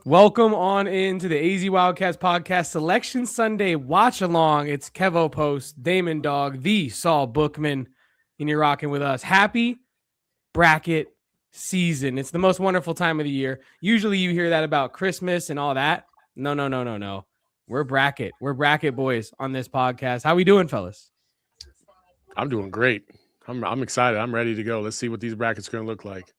Welcome on into the AZ Wildcats podcast Selection Sunday watch along. It's Kevo Post, Damon Dog, the Saul Bookman, and you're rocking with us. Happy bracket season. It's the most wonderful time of the year. Usually you hear that about Christmas and all that. No. We're bracket boys on this podcast. How we doing, fellas? I'm doing great. I'm excited. I'm ready to go. Let's see what these brackets are going to look like.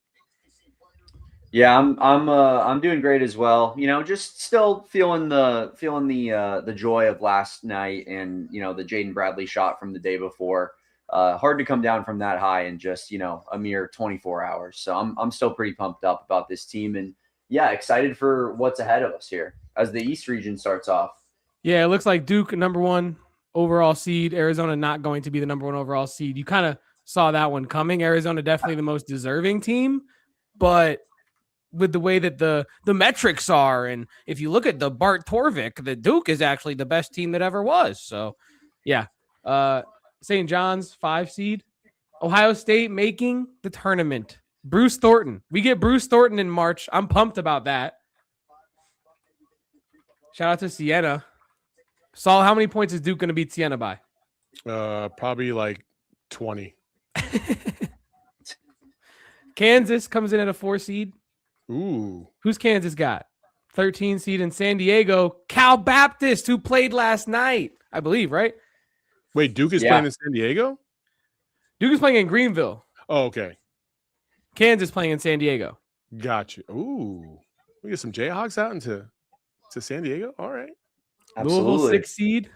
Yeah, I'm doing great as well. Just still feeling the joy of last night and the Jaden Bradley shot from the day before. Hard to come down from that high in just a mere 24 hours. So I'm still pretty pumped up about this team and yeah, excited for what's ahead of us here as the East region starts off. Yeah, it looks like Duke #1 overall seed. Arizona not going to be the #1 overall seed. You kind of saw that one coming. Arizona definitely the most deserving team, but with the way that the metrics are, and if you look at the Bart Torvik, the Duke is actually the best team that ever was. So, yeah. St. John's 5 seed. Ohio State making the tournament. Bruce Thornton. We get Bruce Thornton in March. I'm pumped about that. Shout out to Siena. Saul, how many points is Duke going to beat Siena by? Probably like 20. Kansas comes in at a 4 seed. Ooh. Who's Kansas got? 13 seed in San Diego. Cal Baptist, who played last night, I believe, right? Wait, Duke is playing in San Diego? Duke is playing in Greenville. Oh, okay. Kansas playing in San Diego. Gotcha. Ooh. We get some Jayhawks out into San Diego? All right. Absolutely. Louisville 6 seed.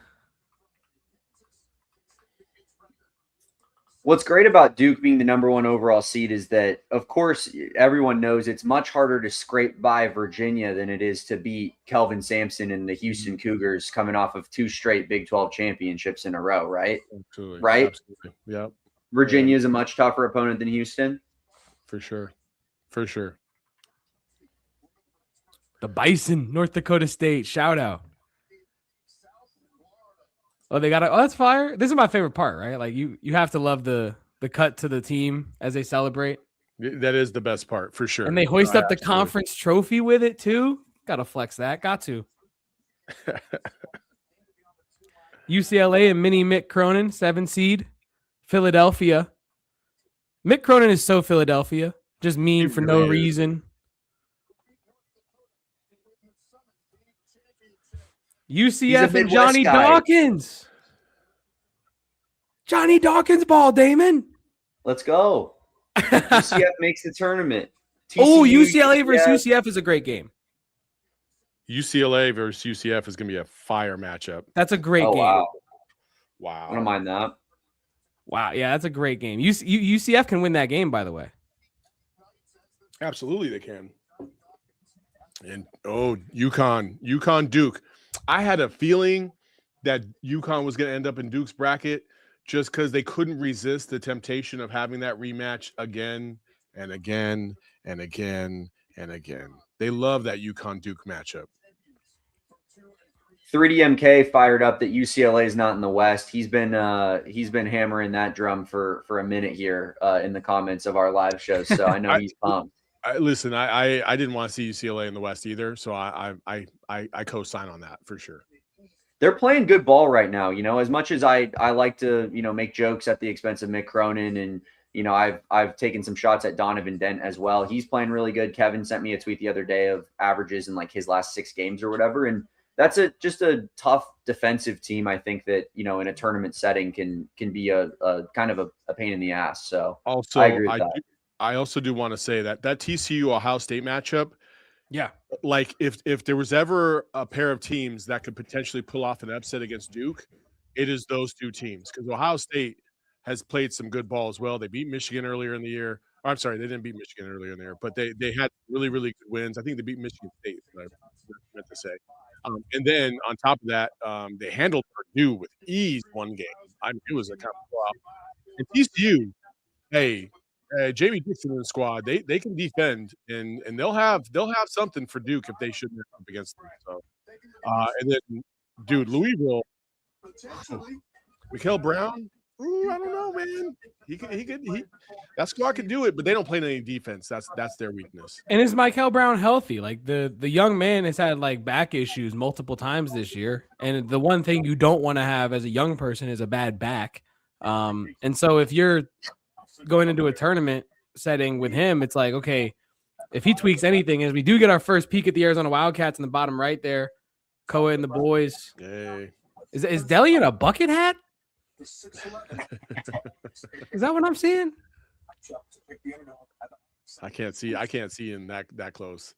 What's great about Duke being the #1 overall seed is that, of course, everyone knows it's much harder to scrape by Virginia than it is to beat Kelvin Sampson and the Houston Cougars coming off of 2 straight Big 12 championships in a row, right? Absolutely. Right? Absolutely. Yep. Virginia is a much tougher opponent than Houston. For sure. For sure. The Bison, North Dakota State. Shout out. Oh, they got it. Oh, that's fire. This is my favorite part, right? Like you have to love the cut to the team as they celebrate. That is the best part, for sure. And they hoist up the conference trophy with it too. Got to flex that. Got to. UCLA and mini Mick Cronin, 7 seed. Philadelphia. Mick Cronin is so Philadelphia. Just mean for no reason. UCF and Johnny Dawkins. Johnny Dawkins ball, Damon. Let's go. UCF makes the tournament. UCLA versus UCF is a great game. UCLA versus UCF is going to be a fire matchup. That's a great game. Wow. I don't mind that. Wow. Yeah, that's a great game. UCF can win that game, by the way. Absolutely, they can. And, UConn Duke. I had a feeling that UConn was going to end up in Duke's bracket just because they couldn't resist the temptation of having that rematch again and again and again and again. They love that UConn-Duke matchup. 3DMK fired up that UCLA is not in the West. He's been hammering that drum for a minute here in the comments of our live shows, so I know he's pumped. Listen, I didn't want to see UCLA in the West either, so I co-sign on that for sure. They're playing good ball right now. As much as I like to make jokes at the expense of Mick Cronin, and I've taken some shots at Donovan Dent as well. He's playing really good. Kevin sent me a tweet the other day of averages in like his last 6 games or whatever, and that's just a tough defensive team. I think that in a tournament setting can be a kind of a pain in the ass. So also, I agree with that. I also do want to say that TCU Ohio State matchup, yeah, like if there was ever a pair of teams that could potentially pull off an upset against Duke, it is those 2 teams, because Ohio State has played some good ball as well. They beat Michigan earlier in the year. Or, I'm sorry, they didn't beat Michigan earlier in the year, but they had really, really good wins. I think they beat Michigan State, I meant to say. And then on top of that, they handled Purdue with ease one game. I mean, it was a kind of flop. And TCU, hey, Jamie Dixon in the squad, they can defend, and they'll have something for Duke if they shouldn't have up against them. So, and then, dude, Louisville, Mikael Brown, Ooh, I don't know, man. That squad could do it, but they don't play any defense. That's their weakness. And is Michael Brown healthy? Like the young man has had like back issues multiple times this year. And the one thing you don't want to have as a young person is a bad back. And so if you're going into a tournament setting with him, it's like, okay, if he tweaks anything, as we do get our first peek at the Arizona Wildcats in the bottom right there, Koa and the boys. Hey. Is Deli in a bucket hat? Is that what I'm seeing? I can't see in that close.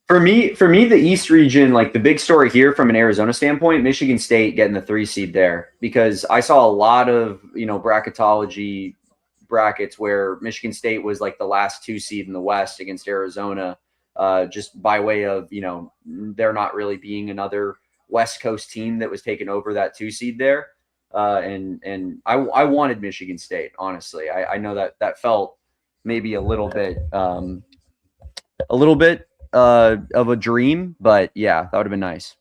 For me, the East region, like the big story here from an Arizona standpoint, Michigan State getting the 3 seed there, because I saw a lot of, bracketology brackets where Michigan State was like the last 2 seed in the West against Arizona, just by way of, there not really being another West Coast team that was taking over that 2 seed there. And I wanted Michigan State, honestly. I know that felt maybe a little bit of a dream, but yeah, that would have been nice.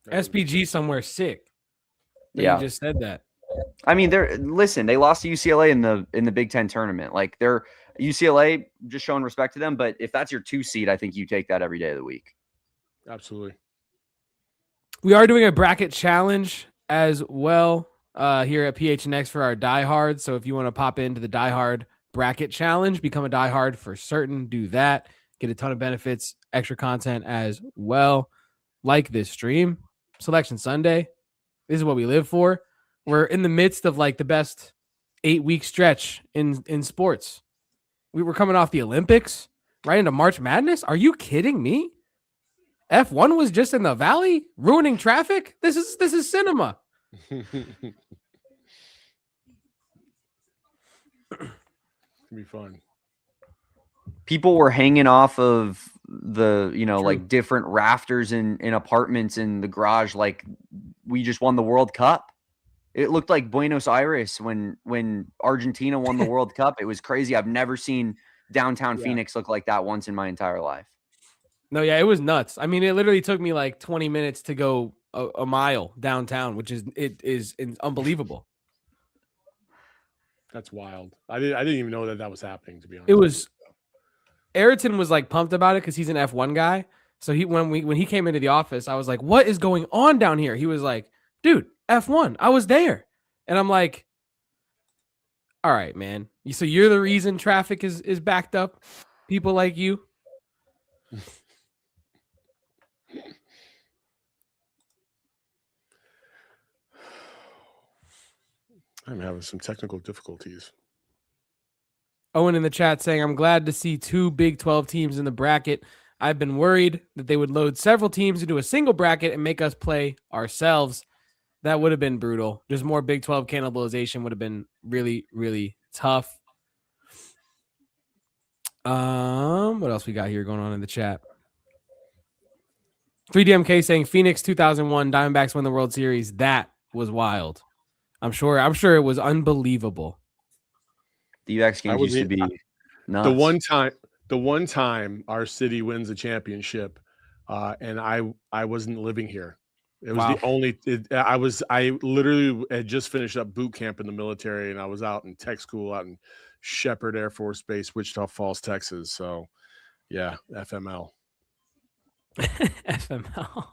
SPG somewhere sick. Yeah, you just said that. I mean, they lost to UCLA in the Big Ten tournament. Like, they're UCLA, just showing respect to them. But if that's your 2 seed, I think you take that every day of the week. Absolutely. We are doing a bracket challenge as well here at PHNX for our diehards. So if you want to pop into the diehard bracket challenge, become a diehard for certain, do that. Get a ton of benefits, extra content as well, like this stream. Selection Sunday. This is what we live for. We're in the midst of like the best 8-week stretch in sports. We were coming off the Olympics right into March Madness. Are you kidding me? F1 was just in the valley ruining traffic. This is cinema. It'll be fun. People were hanging off of the, like different rafters in apartments in the garage. Like, we just won the World Cup. It looked like Buenos Aires when Argentina won the World Cup. It was crazy. I've never seen downtown Phoenix look like that once in my entire life. No, yeah, it was nuts. I mean, it literally took me like 20 minutes to go a mile downtown, which is unbelievable. That's wild. I didn't even know that was happening, to be honest. It was. Ayrton was like pumped about it because he's an F1 guy. So when he came into the office, I was like, "What is going on down here?" He was like, "Dude, F1. I was there," and I'm like, "All right, man. So you're the reason traffic is backed up. People like you." I'm having some technical difficulties. Owen in the chat saying, "I'm glad to see 2 Big 12 teams in the bracket. I've been worried that they would load several teams into a single bracket and make us play ourselves. That would have been brutal. Just more Big 12 cannibalization would have been really, really tough." What else we got here going on in the chat? 3DMK saying Phoenix 2001 Diamondbacks win the World Series. That was wild. I'm sure it was unbelievable. The UX games used to be nuts. The one time our city wins a championship, and I wasn't living here. It was the only. I literally had just finished up boot camp in the military, and I was out in tech school out in Shepherd Air Force Base, Wichita Falls, Texas. So, yeah, FML. FML.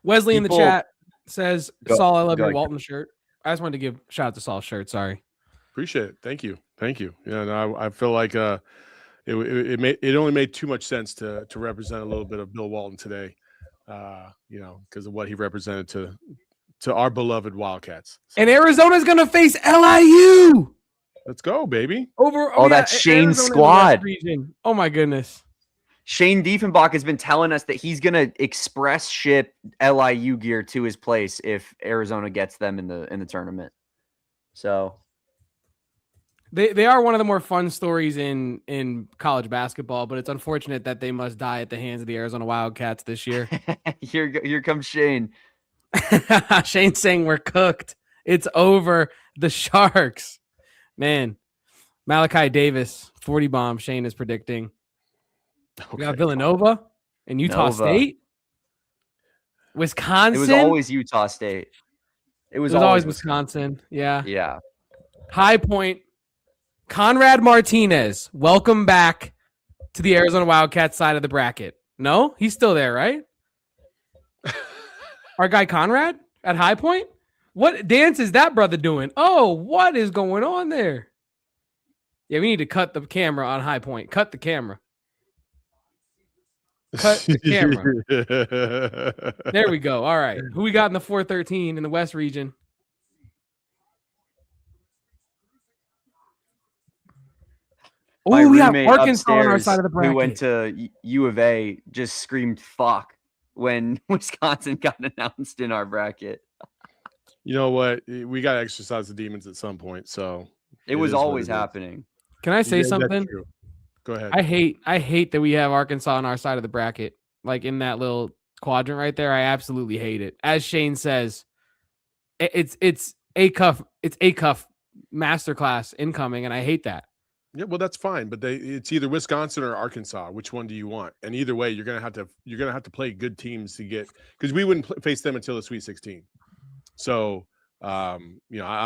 Wesley in the chat says, "Saul, I love your Walton shirt." I just wanted to give a shout out to Saul's shirt. Sorry. Appreciate it. Thank you. Yeah, no, I feel like it only made too much sense to represent a little bit of Bill Walton today, because of what he represented to our beloved Wildcats. So. And Arizona's gonna face LIU. Let's go, baby. That's Shane's squad. Oh my goodness. Shane Diefenbach has been telling us that he's going to express ship LIU gear to his place if Arizona gets them in the tournament. So they are one of the more fun stories in college basketball, but it's unfortunate that they must die at the hands of the Arizona Wildcats this year. Here comes Shane. Shane saying we're cooked. It's over. The Sharks. Man, Malachi Davis, 40 bomb. Shane is predicting. Okay. We got Villanova and Utah State. Wisconsin. It was always Utah State. It was always Wisconsin. Yeah. Yeah. High Point. Conrad Martinez. Welcome back to the Arizona Wildcats side of the bracket. No, he's still there, right? Our guy Conrad at High Point. What dance is that brother doing? Oh, what is going on there? Yeah, we need to cut the camera on High Point. Cut the camera. Cut the camera. There we go. All right. Who we got in the 413 in the West region? Oh, we have Arkansas on our side of the bracket. Who went to U of A just screamed "fuck" when Wisconsin got announced in our bracket. You know what? We got to exercise the demons at some point. So it was always happening. Can I say something? Go ahead. I hate that we have Arkansas on our side of the bracket, like in that little quadrant right there. I absolutely hate it. As Shane says, it's a cuff masterclass incoming, and I hate that. Yeah, well, that's fine, but it's either Wisconsin or Arkansas. Which one do you want? And either way, you're gonna have to play good teams to get, because we wouldn't face them until the Sweet 16. So, I'm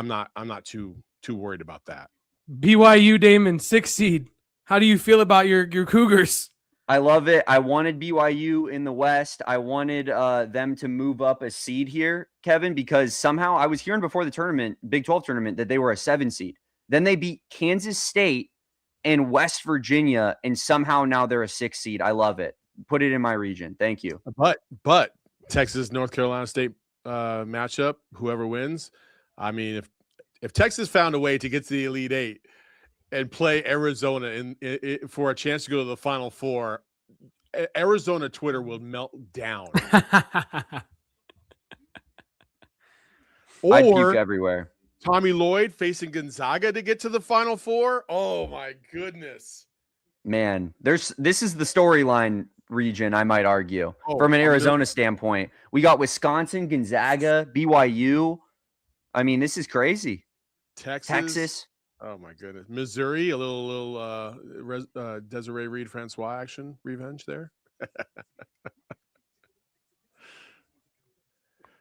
not too worried about that. BYU, Damon, 6th seed. How do you feel about your Cougars? I love it. I wanted BYU in the West. I wanted them to move up a seed here, Kevin, because somehow I was hearing before the tournament, Big 12 tournament, that they were a 7 seed. Then they beat Kansas State and West Virginia, and somehow now they're a 6 seed. I love it. Put it in my region. Thank you. But Texas, North Carolina State matchup, whoever wins, I mean, if Texas found a way to get to the Elite Eight and play Arizona in for a chance to go to the Final Four, Arizona Twitter will melt down. I'd puke everywhere. Tommy Lloyd facing Gonzaga to get to the Final Four. Oh my goodness, man! This is the storyline region, I might argue, from an Arizona standpoint. We got Wisconsin, Gonzaga, BYU. I mean, this is crazy. Texas. Oh my goodness, Missouri. A little Desiree Reed Francois action revenge there.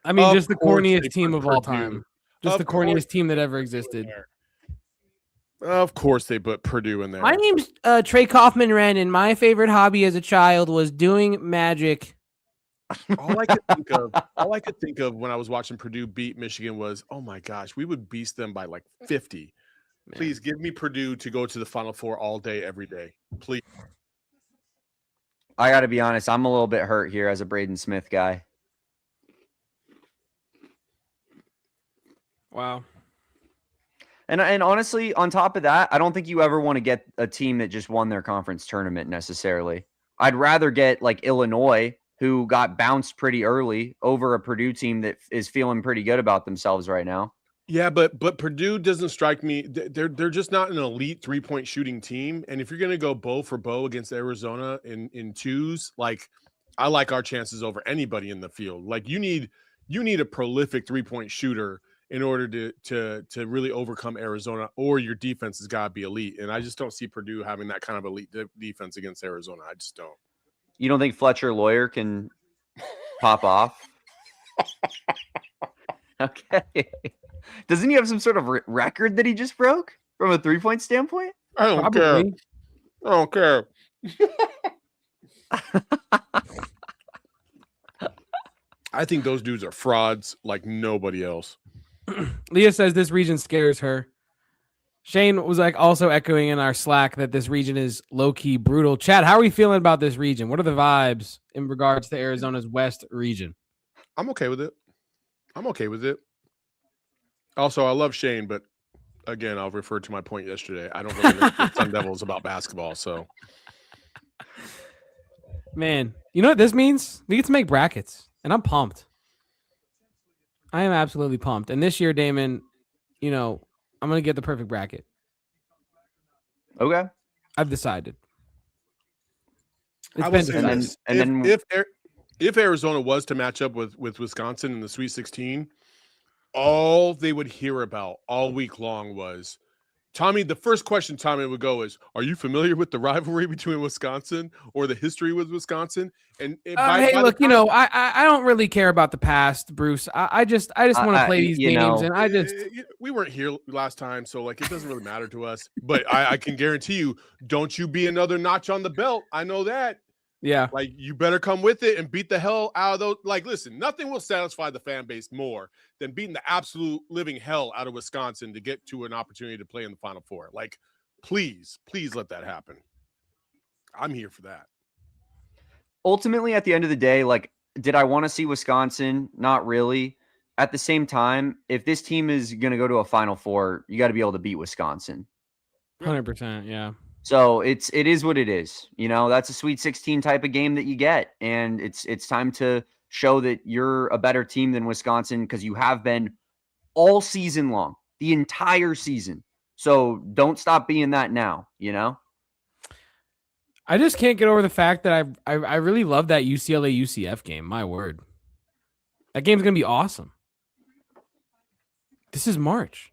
I mean, just the corniest team of all time. Just the corniest team that ever existed. Of course they put Purdue in there. My name's Trey Kaufman-Wren, and my favorite hobby as a child was doing magic. All I could think of when I was watching Purdue beat Michigan was, oh my gosh, we would beast them by like 50. Please give me Purdue to go to the Final Four all day, every day. Please. I got to be honest, I'm a little bit hurt here as a Braden Smith guy. Wow. And honestly, on top of that, I don't think you ever want to get a team that just won their conference tournament necessarily. I'd rather get like Illinois, who got bounced pretty early, over a Purdue team that is feeling pretty good about themselves right now. Yeah, but Purdue doesn't strike me. They're just not an elite 3-point shooting team. And if you're going to go bow for bow against Arizona in twos, like I like our chances over anybody in the field. Like you need a prolific 3-point shooter in order to really overcome Arizona, or your defense has got to be elite. And I just don't see Purdue having that kind of elite defense against Arizona. I just don't. You don't think Fletcher Lawyer can pop off? Okay. Doesn't he have some sort of record that he just broke from a 3-point standpoint? I don't care. I don't care. I think those dudes are frauds like nobody else. Leah says this region scares her. Shane was like also echoing in our Slack that this region is low-key brutal. Chad, how are we feeling about this region? What are the vibes in regards to Arizona's West region? I'm okay with it. Also, I love Shane, but again, I'll refer to my point yesterday. I don't really know the Sun Devils about basketball, so. Man, you know what this means? We get to make brackets, and I'm pumped. I am absolutely pumped. And this year, Damon, I'm going to get the perfect bracket. Okay. I've decided. If Arizona was to match up with Wisconsin in the Sweet 16, all they would hear about all week long was Tommy, the first question Tommy would go is, are you familiar with the rivalry between Wisconsin or the history with Wisconsin? And look, I don't really care about the past, Bruce. I just want to play these games, and we weren't here last time, so like it doesn't really matter to us. But I can guarantee you, don't you be another notch on the belt. I know that. Yeah. Like, you better come with it and beat the hell out of those. Like, listen, nothing will satisfy the fan base more than beating the absolute living hell out of Wisconsin to get to an opportunity to play in the Final Four. Like, please let that happen. I'm here for that. Ultimately, at the end of the day, like, did I want to see Wisconsin? Not really. At the same time, if this team is going to go to a Final Four, you got to be able to beat Wisconsin. 100%, yeah. So it is what it is. That's a Sweet 16 type of game that you get. And it's time to show that you're a better team than Wisconsin, because you have been all season long, the entire season. So don't stop being that now, I just can't get over the fact that I really love that UCLA UCF game. My word. That game's going to be awesome. This is March.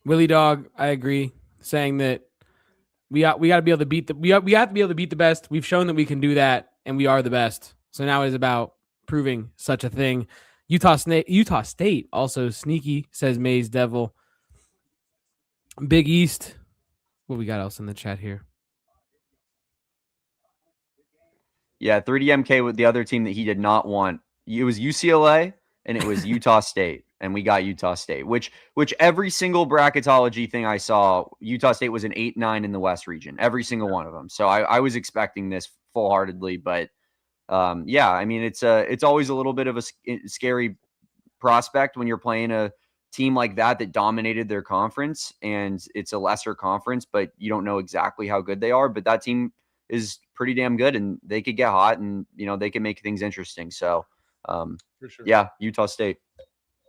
Willie Dog, I agree, saying that we got to be able to beat we have to be able to beat the best. We've shown that we can do that, and we are the best. So now it is about proving such a thing. Utah State also sneaky, says Maze Devil. Big East. What we got else in the chat here? Yeah, 3DMK with the other team that he did not want. It was UCLA and it was Utah State, and we got Utah State, which every single bracketology thing I saw, Utah State was an 8-9 in the West region, every single one of them. So I was expecting this full-heartedly, but yeah, I mean, it's always a little bit of a scary prospect when you're playing a team like that dominated their conference, and it's a lesser conference, but you don't know exactly how good they are. But that team is pretty damn good, and they could get hot, and they can make things interesting. So for sure. Yeah, Utah State.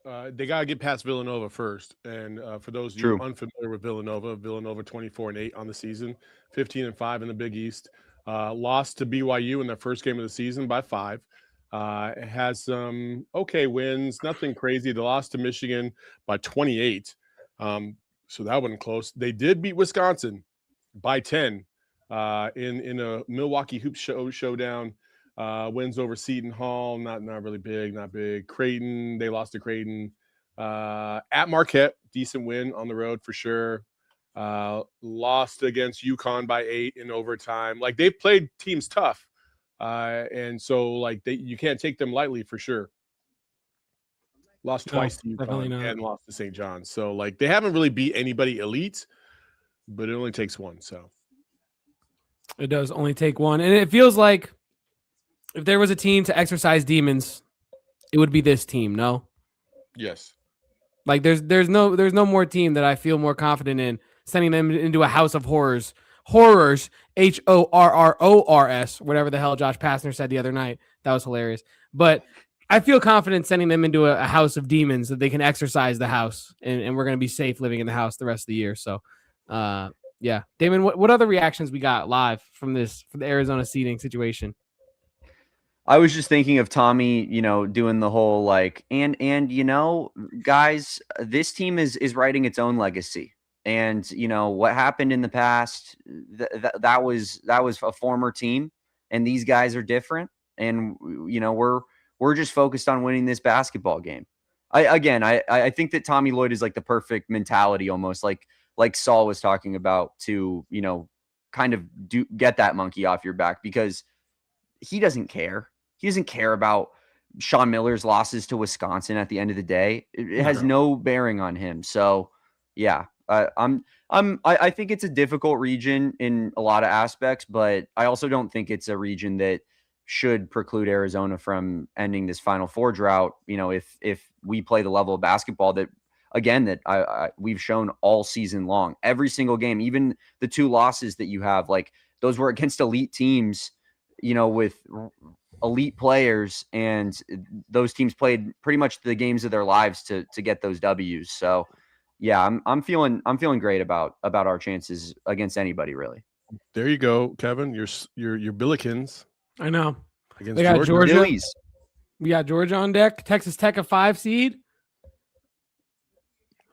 They got to get past Villanova first. And for those of you unfamiliar with Villanova 24-8 on the season, 15-5 in the Big East. Lost to BYU in their first game of the season by 5. It has some okay wins, nothing crazy. They lost to Michigan by 28. So that wasn't close. They did beat Wisconsin by 10 in a Milwaukee Hoop showdown. Wins over Seton Hall, not really big, not big. Creighton, they lost to Creighton. At Marquette, decent win on the road for sure. Lost against UConn by 8 in overtime. Like, they've played teams tough. And so, like, you can't take them lightly for sure. Lost twice to UConn and lost to St. John's. So, like, they haven't really beat anybody elite, but it only takes one. So it does only take one. And it feels like if there was a team to exercise demons, it would be this team, no? Yes. Like, there's no more team that I feel more confident in sending them into a house of horrors. Horrors, HORRORS, whatever the hell Josh Pastner said the other night. That was hilarious. But I feel confident sending them into a house of demons that they can exercise the house, and we're going to be safe living in the house the rest of the year. So, yeah. Damon, what other reactions we got live from the Arizona seeding situation? I was just thinking of Tommy, doing the whole like, and guys, this team is writing its own legacy. And what happened in the past, that was a former team, and these guys are different. And we're just focused on winning this basketball game. I think that Tommy Lloyd is like the perfect mentality, almost like Saul was talking about, to kind of get that monkey off your back, because he doesn't care. He doesn't care about Sean Miller's losses to Wisconsin at the end of the day. It has no bearing on him. So, yeah, I think it's a difficult region in a lot of aspects, but I also don't think it's a region that should preclude Arizona from ending this Final Four drought. If we play the level of basketball that we've shown all season long, every single game, even the 2 losses that you have, like, those were against elite teams, with elite players, and those teams played pretty much the games of their lives to get those W's. So yeah, I'm feeling great about our chances against anybody, really. There you go, Kevin. Your Billikens. I know. against They got Georgia. Phillies. We got Georgia on deck. Texas Tech, a 5 seed.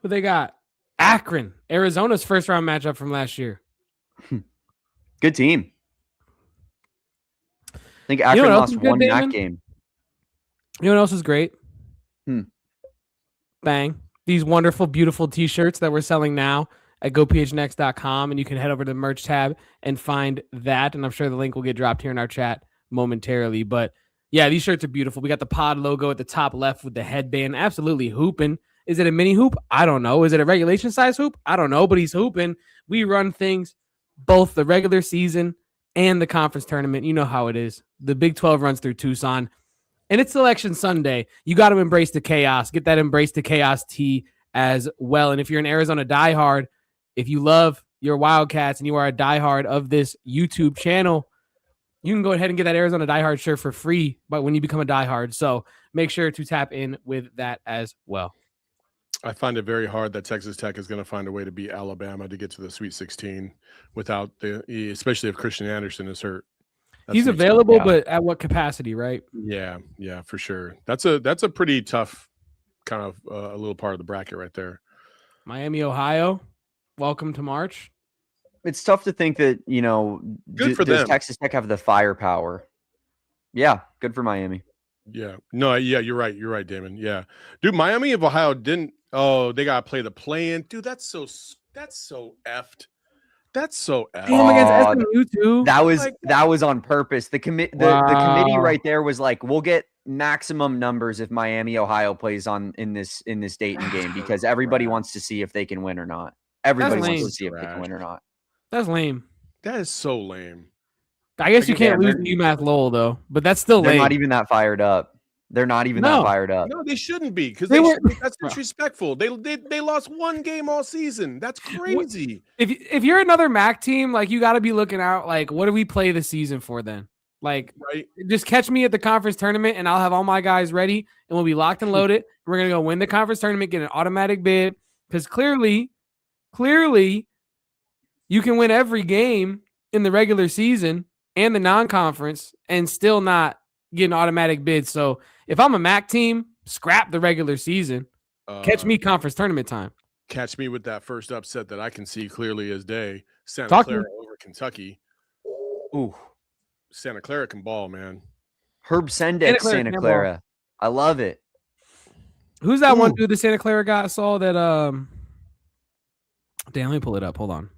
Who they got? Akron, Arizona's first round matchup from last year. Good team. I think Akron lost one Damon? MAC game. You know what else is great? Bang. These wonderful, beautiful t-shirts that we're selling now at gophnx.com, and you can head over to the merch tab and find that, and I'm sure the link will get dropped here in our chat momentarily. But yeah, these shirts are beautiful. We got the pod logo at the top left with the headband. Absolutely hooping. Is it a mini hoop? I don't know. Is it a regulation size hoop? I don't know, but he's hooping. We run things both the regular season and the conference tournament. You know how it is. The Big 12 runs through Tucson, and it's Selection Sunday. You got to embrace the chaos. Get that Embrace the Chaos tee as well. And if you're an Arizona diehard, if you love your Wildcats and you are a diehard of this YouTube channel, you can go ahead and get that Arizona diehard shirt for free, but when you become a diehard. So make sure to tap in with that as well. I find it very hard that Texas Tech is going to find a way to beat Alabama to get to the Sweet 16 without especially if Christian Anderson is hurt. He's available, but at what capacity, right? Yeah, for sure. That's a pretty tough kind of a little part of the bracket right there. Miami, Ohio. Welcome to March. It's tough to think that, good for does them. Texas Tech have the firepower? Yeah, good for Miami. Yeah. No, yeah, you're right. You're right, Damon. Yeah. Dude, Miami of Ohio didn't they got to play the play-in. Dude, that's so effed. That's so effed. Damn, against SMU too. That was on purpose. The committee right there was like, we'll get maximum numbers if Miami, Ohio plays in this Dayton game because everybody wants to see if they can win or not. Everybody wants to see if they can win or not. That's lame. That is so lame. I guess you can't lose to UMass Lowell though, but that's still lame. They're not even that fired up. They're not even that fired up. No, they shouldn't be because that's disrespectful. They lost one game all season. That's crazy. If you're another MAC team, like you got to be looking out. Like, what do we play the season for then? Like, just catch me at the conference tournament, and I'll have all my guys ready, and we'll be locked and loaded. We're gonna go win the conference tournament, get an automatic bid, because clearly, you can win every game in the regular season and the non-conference, and still not get an automatic bid. So if I'm a MAC team, scrap the regular season. Catch me conference tournament time. Catch me with that first upset that I can see clearly as day. Santa Clara over Kentucky. Ooh. Santa Clara can ball, man. Herb Sendek, Santa Clara. I love it. Who's that one dude that Santa Clara got, Saul, that damn, let me pull it up. Hold on.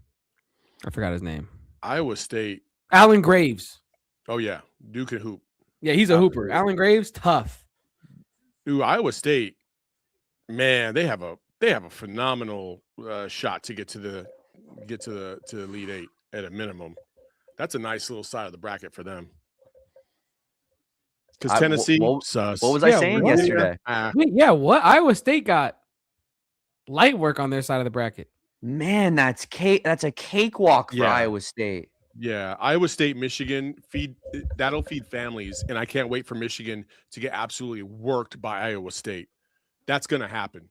I forgot his name. Iowa State. Allen Graves. Oh, yeah. Duke and hoop. Yeah, he's a hooper. Allen Graves, tough. Ooh, Iowa State, man, they have a phenomenal shot to get to the Elite Eight at a minimum. That's a nice little side of the bracket for them. Because Tennessee, sus. What was I saying yesterday? What? Iowa State got light work on their side of the bracket. Man, that's a cakewalk for Iowa State. Yeah, Iowa State, Michigan, that'll feed families, and I can't wait for Michigan to get absolutely worked by Iowa State. That's going to happen.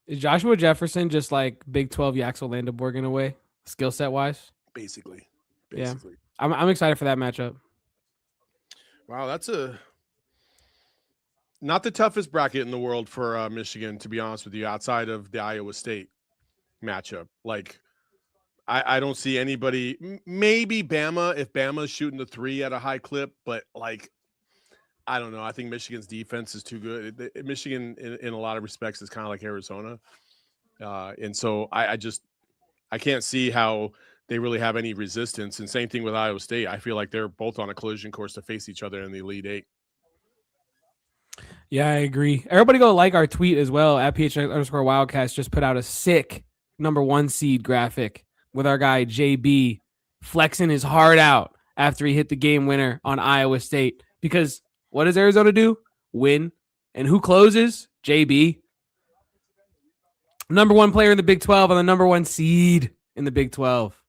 Is Joshua Jefferson just like Big 12 Yaxel Landeborg in a way, skill set wise? Basically. Yeah, I'm excited for that matchup. Wow, that's not the toughest bracket in the world for Michigan, to be honest with you, outside of the Iowa State matchup. Like, I don't see anybody, maybe Bama, if Bama's shooting the three at a high clip, but like, I don't know. I think Michigan's defense is too good. Michigan, in a lot of respects, is kind of like Arizona. And so I can't see how they really have any resistance. And same thing with Iowa State. I feel like they're both on a collision course to face each other in the Elite Eight. Yeah, I agree. Everybody go like our tweet as well. At @PH_Wildcats just put out a sick #1 seed graphic with our guy JB flexing his heart out after he hit the game winner on Iowa State. Because what does Arizona do? Win. And who closes? JB. #1 player in the Big 12 on the #1 seed in the Big 12.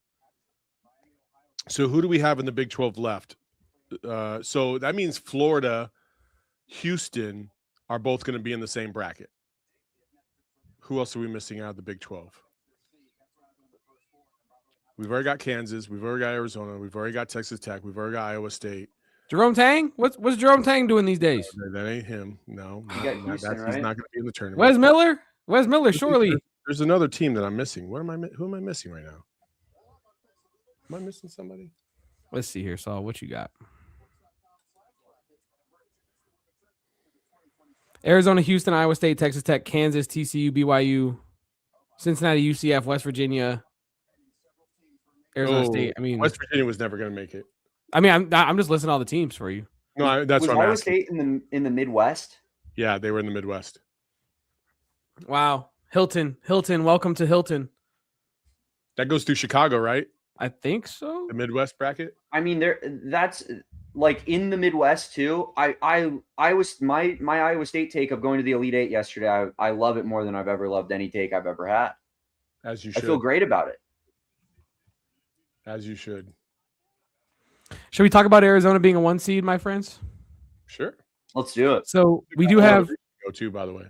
So who do we have in the Big 12 left? So that means Florida, Houston are both going to be in the same bracket. Who else are we missing out of the Big 12? We've already got Kansas. We've already got Arizona. We've already got Texas Tech. We've already got Iowa State. Jerome Tang? What's Jerome Tang doing these days? That ain't him. No, You got Houston, right? He's not going to be in the tournament. Wes Miller? Wes Miller, surely. There's another team that I'm missing. Who am I missing right now? Am I missing somebody? Let's see here, Saul. What you got? Arizona, Houston, Iowa State, Texas Tech, Kansas, TCU, BYU, Cincinnati, UCF, West Virginia, Arizona State. I mean, West Virginia was never going to make it. I mean, I'm just listing all the teams for you. No, that's was what I'm Iowa asking. State in the Midwest? Yeah, they were in the Midwest. Wow. Hilton, welcome to Hilton. That goes through Chicago, right? I think so. The Midwest bracket. I mean, that's like in the Midwest too. My Iowa State take of going to the Elite Eight yesterday. I love it more than I've ever loved any take I've ever had. As you should. I feel great about it. As you should. Should we talk about Arizona being a 1 seed, my friends? Sure. Let's do it. So we do have. Go to, by the way.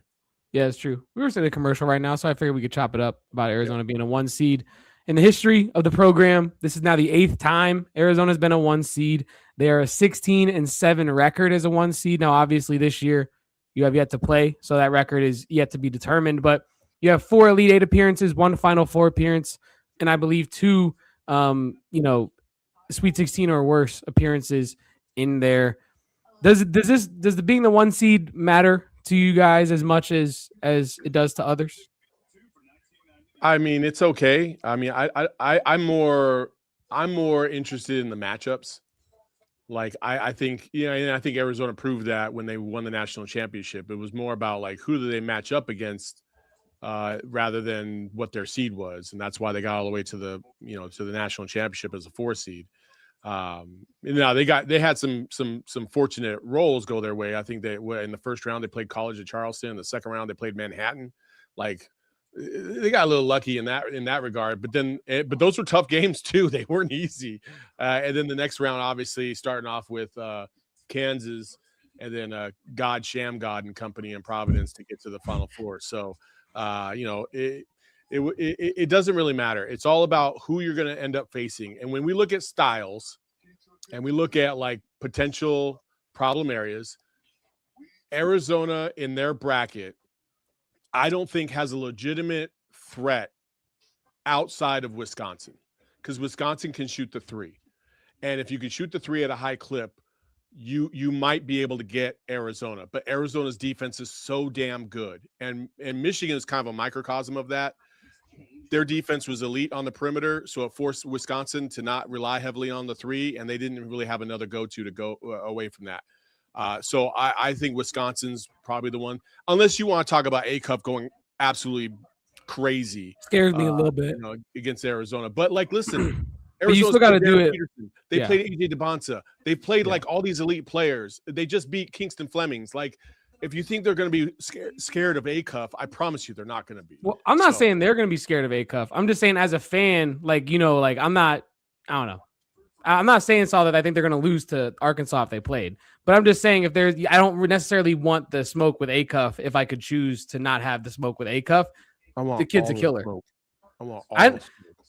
Yeah, it's true. We were in a commercial right now, so I figured we could chop it up about Arizona being a 1 seed. In the history of the program, this is now the 8th time Arizona's been a 1 seed. They are a 16-7 record as a 1 seed. Now, obviously, this year you have yet to play, so that record is yet to be determined. But you have 4 Elite Eight appearances, 1 Final Four appearance, and I believe 2, Sweet 16 or worse appearances in there. Does the being the 1 seed matter to you guys as much as it does to others? I mean, it's okay. I mean, I'm more interested in the matchups. Like I think, and I think Arizona proved that when they won the national championship. It was more about like who do they match up against rather than what their seed was, and that's why they got all the way to the national championship as a 4 seed. Now they had some fortunate roles go their way. I think they in the first round they played College of Charleston. In the second round they played Manhattan. Like they got a little lucky in that regard. But those were tough games too. They weren't easy. And then the next round, obviously, starting off with Kansas, and then God and company in Providence to get to the Final Four. So it doesn't really matter. It's all about who you're going to end up facing. And when we look at styles and we look at like potential problem areas, Arizona in their bracket, I don't think has a legitimate threat outside of Wisconsin, because Wisconsin can shoot the 3. And if you can shoot the 3 at a high clip, you might be able to get Arizona. But Arizona's defense is so damn good. And Michigan is kind of a microcosm of that. Their defense was elite on the perimeter, so it forced Wisconsin to not rely heavily on the 3, and they didn't really have another go-to to go away from that. So I think Wisconsin's probably the one, unless you want to talk about A-Cup going absolutely crazy. Scares me a little bit against Arizona. But like, listen, you still got to do it. Peterson. They played AJ DeBonsa. They played like all these elite players. They just beat Kingston Flemings. Like, if you think they're going to be scared of A-Cuff, I promise you they're not going to be. Well, I'm not saying they're going to be scared of A-Cuff. I'm just saying as a fan, like, I'm not saying, Saul, that I think they're going to lose to Arkansas if they played. But I'm just saying I don't necessarily want the smoke with A-Cuff if I could choose to not have the smoke with A-Cuff. The kid's a killer. I want all the smoke.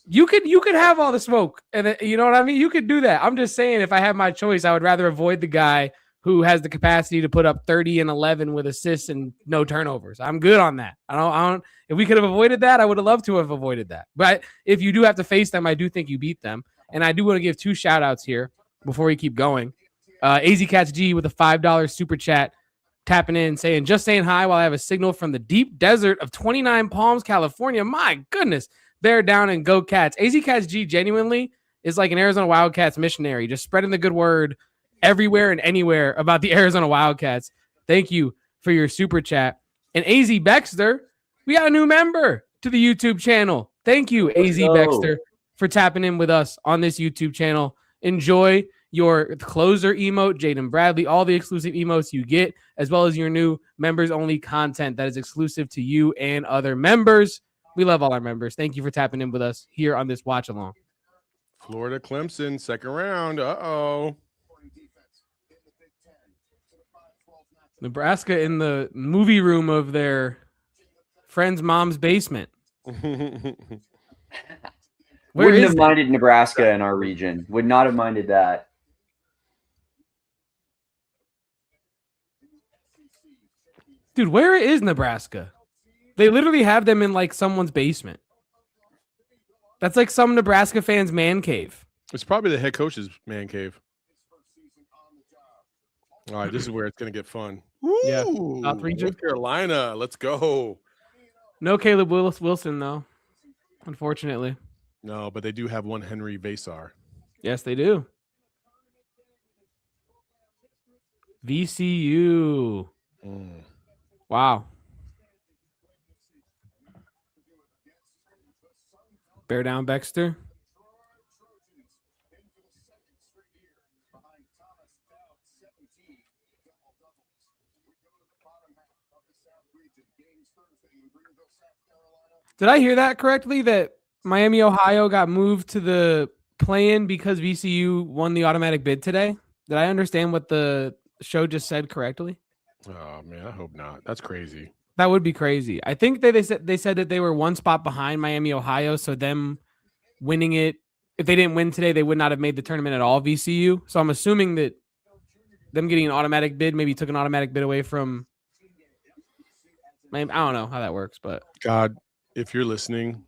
You could have all the smoke, and you know what I mean? You could do that. I'm just saying if I had my choice, I would rather avoid the guy who has the capacity to put up 30 and 11 with assists and no turnovers. I'm good on that. I don't. If we could have avoided that, I would have loved to have avoided that. But if you do have to face them, I do think you beat them. And I do want to give 2 shout outs here before we keep going. AZCats G with a $5 super chat, tapping in, saying, just saying hi while I have a signal from the deep desert of 29 Palms, California. My goodness. Bear down and go Cats. AZCats G genuinely is like an Arizona Wildcats missionary, just spreading the good word everywhere and anywhere about the Arizona Wildcats. Thank you for your super chat. And AZ Baxter, we got a new member to the YouTube channel. Thank you, AZ Baxter, for tapping in with us on this YouTube channel. Enjoy your closer emote, Jaden Bradley, all the exclusive emotes you get, as well as your new members-only content that is exclusive to you and other members. We love all our members. Thank you for tapping in with us here on this watch along. Florida Clemson, second round. Uh-oh. Nebraska in the movie room of their friend's mom's basement. Wouldn't have minded Nebraska in our region. Would not have minded that. Dude, where is Nebraska? They literally have them in like someone's basement. That's like some Nebraska fans' man cave. It's probably the head coach's man cave. All right, this is where it's going to get fun. Yeah. Ooh, South region. North Carolina. Let's go. No Caleb Wilson, though, unfortunately. No, but they do have one Henry Vasar. Yes, they do. VCU. Wow. Bear down, Baxter. Did I hear that correctly? That Miami, Ohio got moved to the play-in because VCU won the automatic bid today? Did I understand what the show just said correctly? Oh man, I hope not. That's crazy. That would be crazy. I think they said that they were one spot behind Miami, Ohio, so them winning it, if they didn't win today, they would not have made the tournament at all, VCU. So I'm assuming that them getting an automatic bid maybe took an automatic bid away from Miami. I don't know how that works, but God, if you're listening,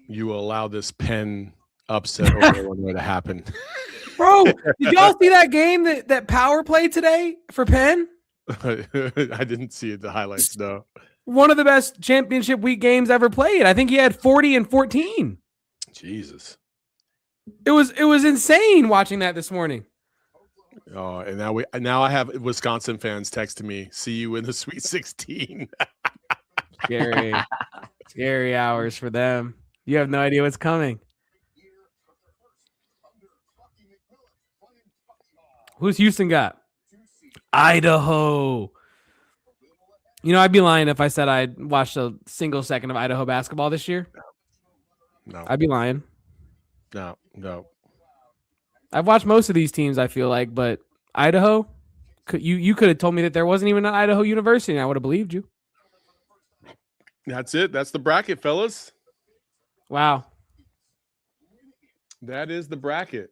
you will allow this Penn upset over Illinois to happen. Bro, did y'all see that game that power play today for Penn? I didn't see it, the highlights, though. One of the best championship week games ever played. I think he had 40 and 14. Jesus. It was insane watching that this morning. Oh, and now I have Wisconsin fans texting me, see you in the Sweet 16. Scary hours for them. You have no idea what's coming. Who's Houston got? Idaho. You know, I'd be lying if I said I'd watched a single second of Idaho basketball this year. No. I'd be lying. No. I've watched most of these teams, I feel like, but Idaho, you could have told me that there wasn't even an Idaho University, and I would have believed you. That's it. That's the bracket, fellas. Wow. That is the bracket.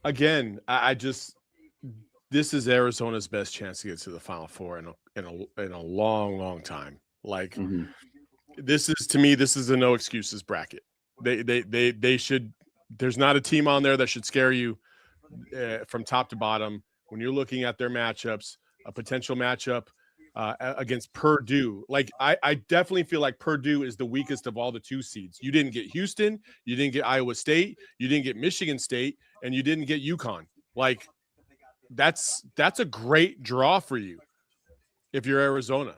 Again, this is Arizona's best chance to get to the Final Four in a long, long time. Like, This is a no excuses bracket. They should. There's not a team on there that should scare you from top to bottom when you're looking at their matchups. A potential matchup against Purdue. Like, I definitely feel like Purdue is the weakest of all the 2 seeds. You didn't get Houston, you didn't get Iowa State, you didn't get Michigan State, and you didn't get UConn. Like, that's a great draw for you if you're Arizona.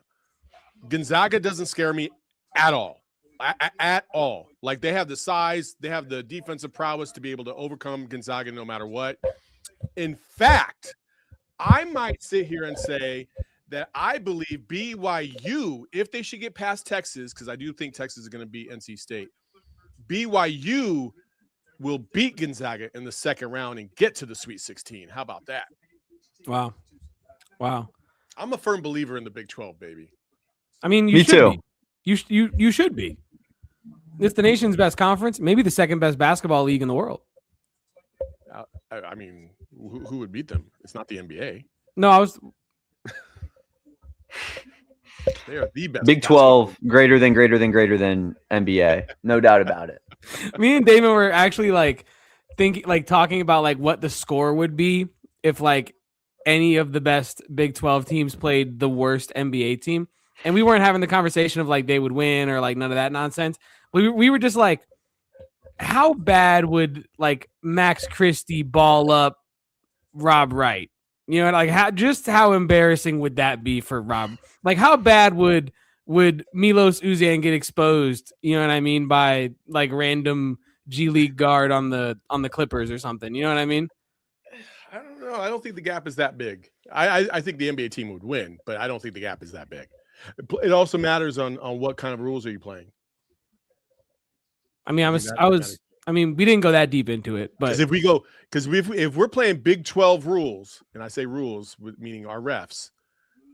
Gonzaga doesn't scare me at all. At all. Like, they have the size, they have the defensive prowess to be able to overcome Gonzaga no matter what. In fact, I might sit here and say that I believe BYU, if they should get past Texas, because I do think Texas is going to beat NC State, BYU will beat Gonzaga in the second round and get to the Sweet 16. How about that? Wow. I'm a firm believer in the Big 12, baby. I mean, you should be. You should be. It's the nation's best conference, maybe the second best basketball league in the world. I mean, who would beat them? It's not the NBA. No, They are the best. Big 12, greater than NBA. No doubt about it. Me and Damon were actually talking about what the score would be if any of the best Big 12 teams played the worst NBA team. And we weren't having the conversation of they would win or none of that nonsense. We were just how bad would Max Christie ball up Rob Wright? You know, how embarrassing would that be for Rob? How bad would Milos Uzan get exposed? You know what I mean, by random G League guard on the Clippers or something. You know what I mean? I don't know. I don't think the gap is that big. I think the NBA team would win, but I don't think the gap is that big. It also matters on what kind of rules are you playing. I mean, we didn't go that deep into it, but if we're playing Big 12 rules, and I say rules meaning our refs,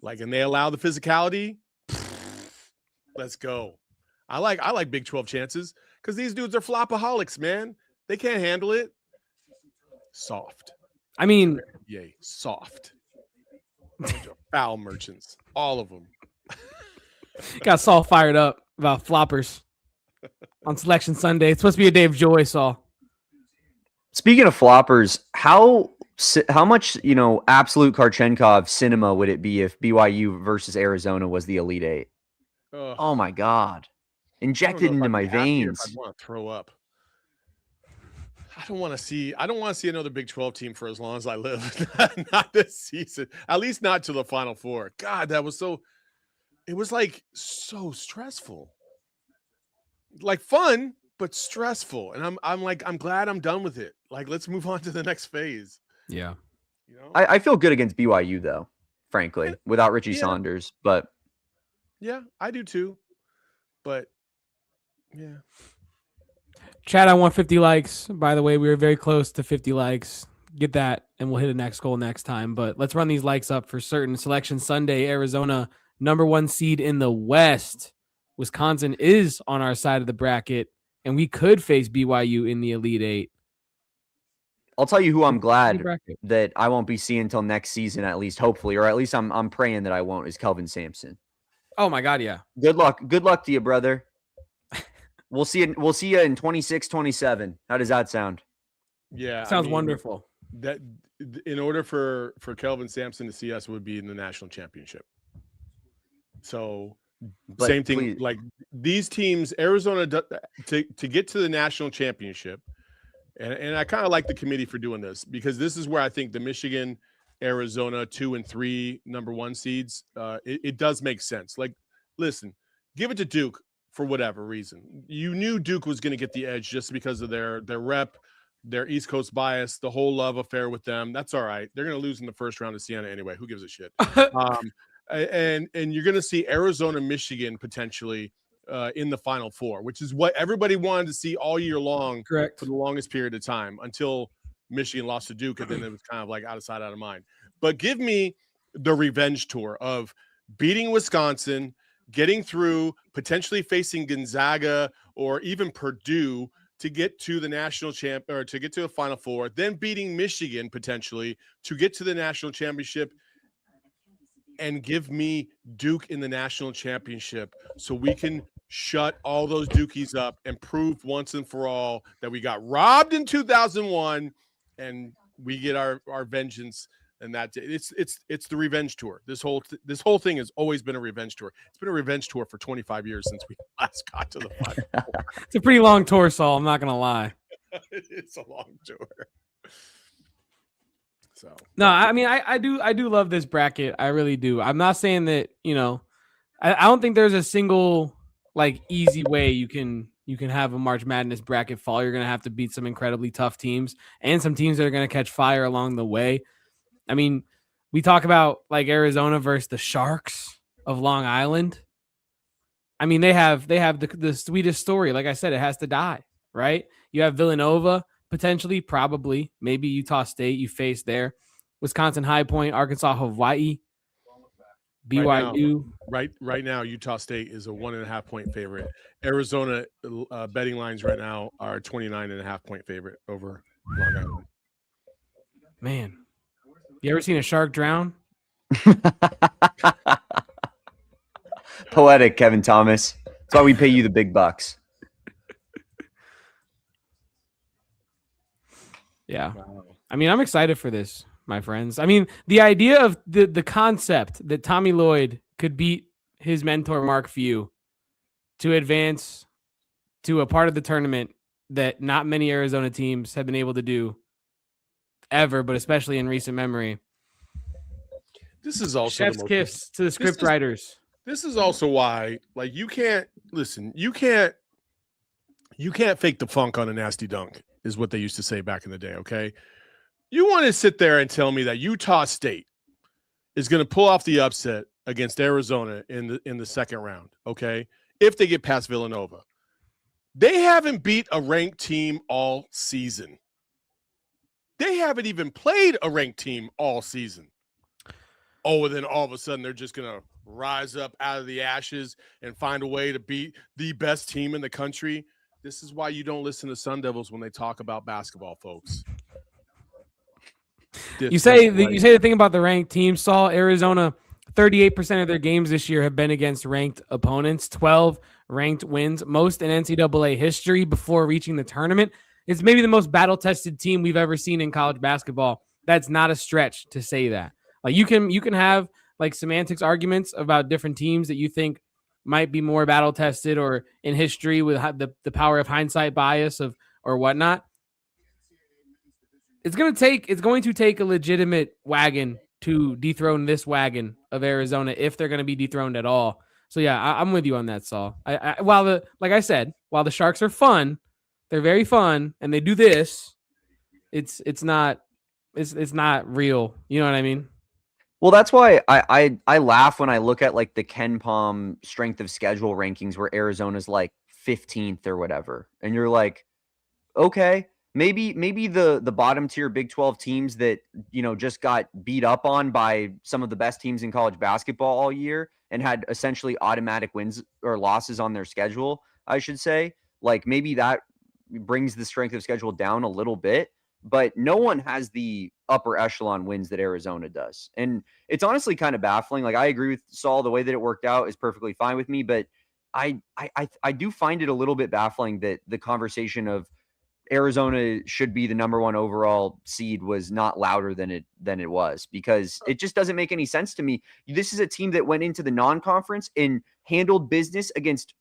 and they allow the physicality, let's go. I like Big 12 chances because these dudes are flopaholics, man. They can't handle it. Soft. I mean, Yay, soft. Foul merchants, all of them. got Saul fired up about floppers on Selection Sunday. It's supposed to be a day of joy, Saul. Speaking of floppers, how much, absolute Karchenkov cinema would it be if BYU versus Arizona was the Elite Eight? Oh my God. Injected into my veins. I'd want to throw up. I don't want to see another Big 12 team for as long as I live. Not this season. At least not to the Final Four. God, it was like so stressful. Like fun, but stressful. And I'm glad I'm done with it. Like, let's move on to the next phase. Yeah. I feel good against BYU though, frankly, without Richie Saunders. But yeah, I do too. But yeah. Chad, I want 50 likes. By the way, we were very close to 50 likes. Get that, and we'll hit a next goal next time. But let's run these likes up for certain. Selection Sunday, Arizona, number 1 seed in the West. Wisconsin is on our side of the bracket, and we could face BYU in the Elite Eight. I'll tell you who I'm glad that I won't be seeing until next season, at least, hopefully, or at least I'm praying that I won't, is Kelvin Sampson. Oh my God, yeah. Good luck. Good luck to you, brother. We'll see you in 26, 27. How does that sound? Yeah. Sounds wonderful. That in order for Kelvin Sampson to see us would be in the national championship. So same thing, please. Like these teams, Arizona to get to the national championship. And I kind of like the committee for doing this because this is where I think the Michigan, Arizona 2 and 3 number 1 seeds, it does make sense. Like, listen, give it to Duke for whatever reason. You knew Duke was going to get the edge just because of their rep, their East Coast bias, the whole love affair with them. That's all right. They're going to lose in the first round of Siena anyway. Who gives a shit? And you're going to see Arizona, Michigan potentially in the Final Four, which is what everybody wanted to see all year long. Correct. For the longest period of time until Michigan lost to Duke, and then it was kind of like out of sight, out of mind. But give me the revenge tour of beating Wisconsin, getting through, potentially facing Gonzaga or even Purdue to get to the national champ or to get to the Final Four, then beating Michigan potentially to get to the national championship, and give me Duke in the national championship so we can shut all those Dukies up and prove once and for all that we got robbed in 2001 and we get our vengeance. And that it's the revenge tour. This whole thing has always been a revenge tour. It's been a revenge tour for 25 years since we last got to the Final Four. It's a pretty long tour, Saul. I'm not gonna lie. It's a long tour. So no, I mean I do love this bracket. I really do. I'm not saying that I don't think there's a single like easy way you can have a March Madness bracket fall. You're gonna have to beat some incredibly tough teams and some teams that are gonna catch fire along the way. I mean, we talk about like Arizona versus the Sharks of Long Island. I mean, they have the sweetest story. Like I said, it has to die, right? You have Villanova, potentially, probably, maybe Utah State you face there. Wisconsin High Point, Arkansas, Hawaii, BYU. Right now, Utah State is a 1.5 point favorite. Arizona betting lines right now are 29.5 point favorite over Long Island. Man. You ever seen a shark drown? Poetic, Kevin Thomas. That's why we pay you the big bucks. Yeah. Wow. I mean, I'm excited for this, my friends. I mean, the idea of the concept that Tommy Lloyd could beat his mentor, Mark Few, to advance to a part of the tournament that not many Arizona teams have been able to do ever, but especially in recent memory. This is also chef's kiss to the script writers. This is also why, like, you can't fake the funk on a nasty dunk, is what they used to say back in the day. Okay, you want to sit there and tell me that Utah State is going to pull off the upset against Arizona in the second round? Okay, if they get past Villanova, they haven't beat a ranked team all season. They haven't even played a ranked team all season. Oh, and then all of a sudden they're just going to rise up out of the ashes and find a way to beat the best team in the country. This is why you don't listen to Sun Devils when they talk about basketball, folks. You say the thing about the ranked teams, Saul. Arizona, 38% of their games this year have been against ranked opponents, 12 ranked wins, most in NCAA history before reaching the tournament. It's maybe the most battle-tested team we've ever seen in college basketball. That's not a stretch to say that. Like you can have like semantics arguments about different teams that you think might be more battle-tested or in history with the power of hindsight bias or whatnot. It's going to take a legitimate wagon to dethrone this wagon of Arizona if they're going to be dethroned at all. So yeah, I'm with you on that, Saul. While the Sharks are fun, they're very fun, and they do this, it's not real. You know what I mean? Well, that's why I laugh when I look at like the Ken Palm strength of schedule rankings where Arizona's like 15th or whatever, and you're like, okay. Maybe the bottom tier Big 12 teams that, just got beat up on by some of the best teams in college basketball all year and had essentially automatic wins or losses on their schedule, I should say. Like maybe that brings the strength of schedule down a little bit, but no one has the upper echelon wins that Arizona does. And it's honestly kind of baffling. Like I agree with Saul, the way that it worked out is perfectly fine with me, but I do find it a little bit baffling that the conversation of Arizona should be the number 1 overall seed was not louder than it was, because it just doesn't make any sense to me. This is a team that went into the non-conference and handled business against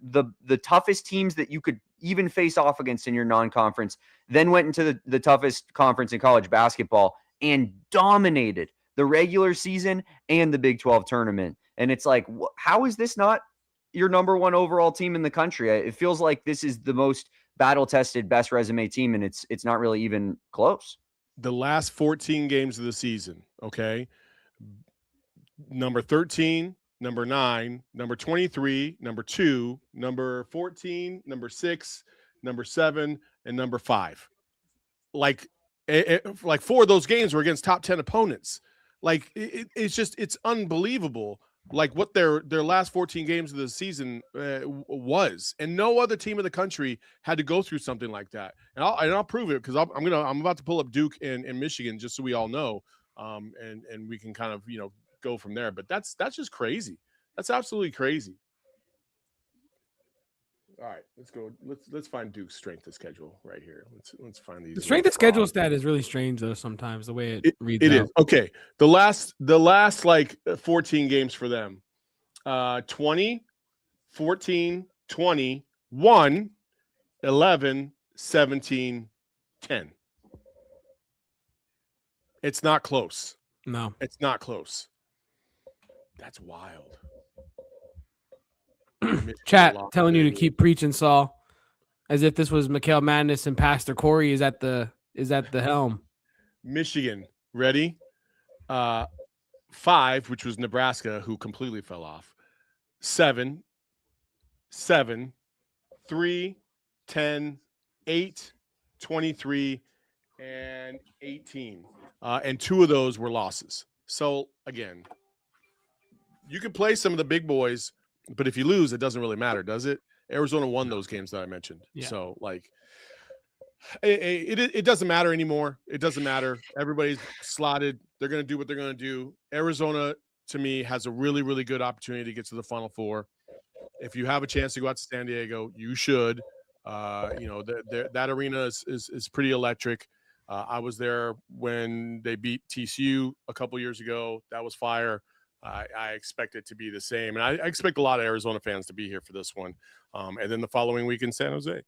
the toughest teams that you could even face off against in your non-conference, then went into the toughest conference in college basketball and dominated the regular season and the Big 12 tournament. And it's like, how is this not your number 1 overall team in the country? It feels like this is the most battle-tested, best resume team, and it's not really even close. The last 14 games of the season, okay? Number 13, number 9, number 23, number 2, number 14, number 6, number 7, and number 5. Like 4 of those games were against top 10 opponents. Like it's unbelievable. Like what their last 14 games of the season was, and no other team in the country had to go through something like that. And I'll prove it, because I'm about to pull up Duke and Michigan just so we all know, and we can kind of go from there. But that's just crazy. That's absolutely crazy. All right, let's go. Let's find Duke's strength of schedule right here. Let's find these. The strength of schedule stat is really strange though. Sometimes the way it reads. It is okay. The last like 14 games for them, 20, 14, 20, 1, 11, 17, 10. It's not close. No, it's not close. That's wild. Chat telling you to keep preaching, Saul, as if this was Mikhail Madness and Pastor Corey is at the helm. Michigan, ready? 5, which was Nebraska, who completely fell off. 7, 3, 10, 8, 23, and 18. And 2 of those were losses. So again, you can play some of the big boys, but if you lose, it doesn't really matter, does it? Arizona won those games that I mentioned. Yeah. So, like, it doesn't matter anymore. It doesn't matter. Everybody's slotted. They're going to do what they're going to do. Arizona, to me, has a really, really good opportunity to get to the Final Four. If you have a chance to go out to San Diego, you should. That arena is pretty electric. I was there when they beat TCU a couple years ago. That was fire. I expect it to be the same. And I expect a lot of Arizona fans to be here for this one. And then the following week in San Jose.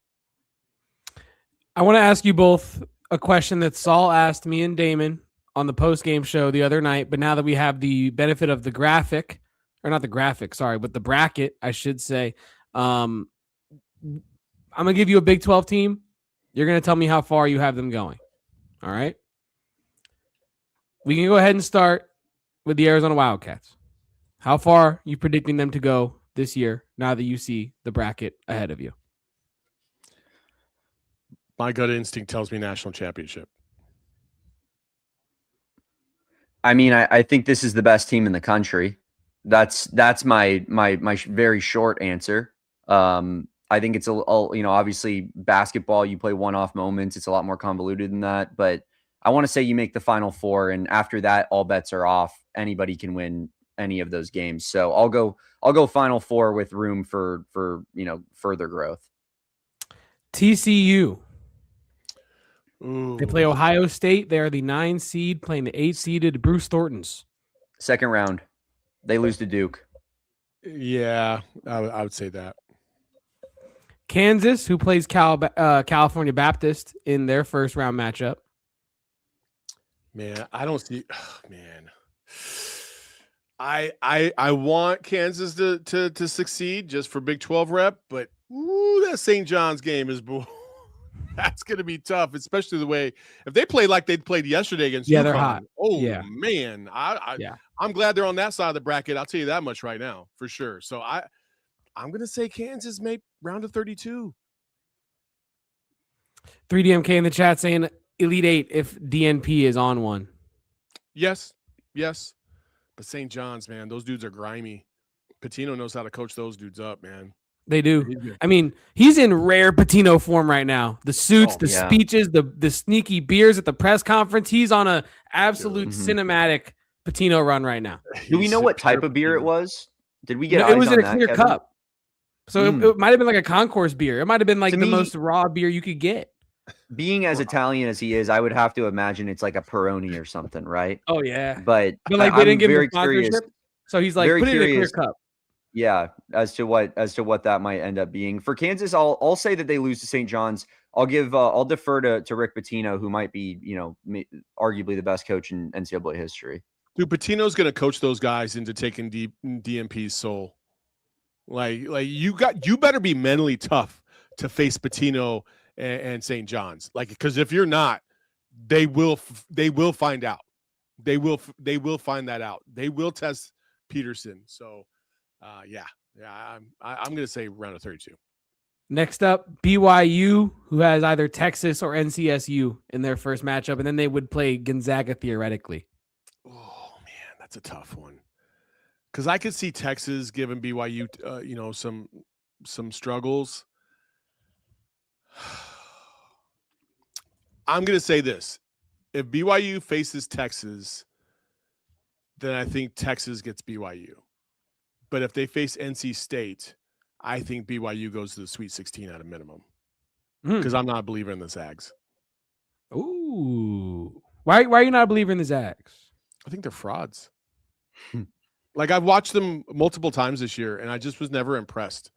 I want to ask you both a question that Saul asked me and Damon on the post-game show the other night. But now that we have the benefit of the graphic, or not the graphic, sorry, but the bracket, I should say, I'm going to give you a Big 12 team. You're going to tell me how far you have them going. All right? We can go ahead and start with the Arizona Wildcats. How far are you predicting them to go this year now that you see the bracket ahead of you? My gut instinct tells me national championship. I mean, I think this is the best team in the country. That's my very short answer. I think it's obviously basketball, you play one-off moments. It's a lot more convoluted than that. But I want to say you make the Final Four, and after that, all bets are off. Anybody can win any of those games. So I'll go Final Four with room for further growth. TCU. Ooh. They play Ohio State. They are the 9 seed playing the 8 seeded Bruce Thorntons. Second round. They lose to Duke. Yeah, I would say that. Kansas, who plays California Baptist in their first round matchup. Man, I don't see. Oh, man, I want Kansas to succeed just for Big 12 rep, but that St. John's game is that's going to be tough, especially the way if they play like they played yesterday against UConn. They're hot. Oh yeah. Man, I'm glad they're on that side of the bracket. I'll tell you that much right now for sure. So I'm going to say Kansas may round of 32. 3DMK in the chat saying Elite 8 if DNP is on one. Yes. But St. John's, man, those dudes are grimy. Pitino knows how to coach those dudes up, man. They do. I mean, he's in rare Patino form right now. The suits, speeches, the sneaky beers at the press conference. He's on a absolute cinematic Patino run right now. Do we know what type of beer it was? Did we get? It was in a clear cup. So it might have been like a concourse beer. It might have been like the most raw beer you could get. Being as Italian as he is, I would have to imagine it's like a Peroni or something, right? Oh yeah. But like they didn't give him sponsorship, so he's like, put it in a clear cup. Yeah, as to what that might end up being for Kansas, I'll say that they lose to St. John's. I'll defer to Rick Pitino, who might be arguably the best coach in NCAA history. Dude, Pitino's going to coach those guys into taking DMP's soul. Like you better be mentally tough to face Pitino and St. John's. Like, because if you're not, they will find out. They will find that out. They will test Peterson. So, I'm going to say round of 32. Next up, BYU, who has either Texas or NCSU in their first matchup, and then they would play Gonzaga theoretically. Oh man, that's a tough one. Because I could see Texas giving BYU, some struggles. I'm going to say this: if BYU faces Texas, then I think Texas gets BYU. But if they face NC State, I think BYU goes to the Sweet 16 at a minimum. Because I'm not a believer in the Zags. Ooh, why are you not a believer in the Zags? I think they're frauds. Like, I've watched them multiple times this year, and I just was never impressed.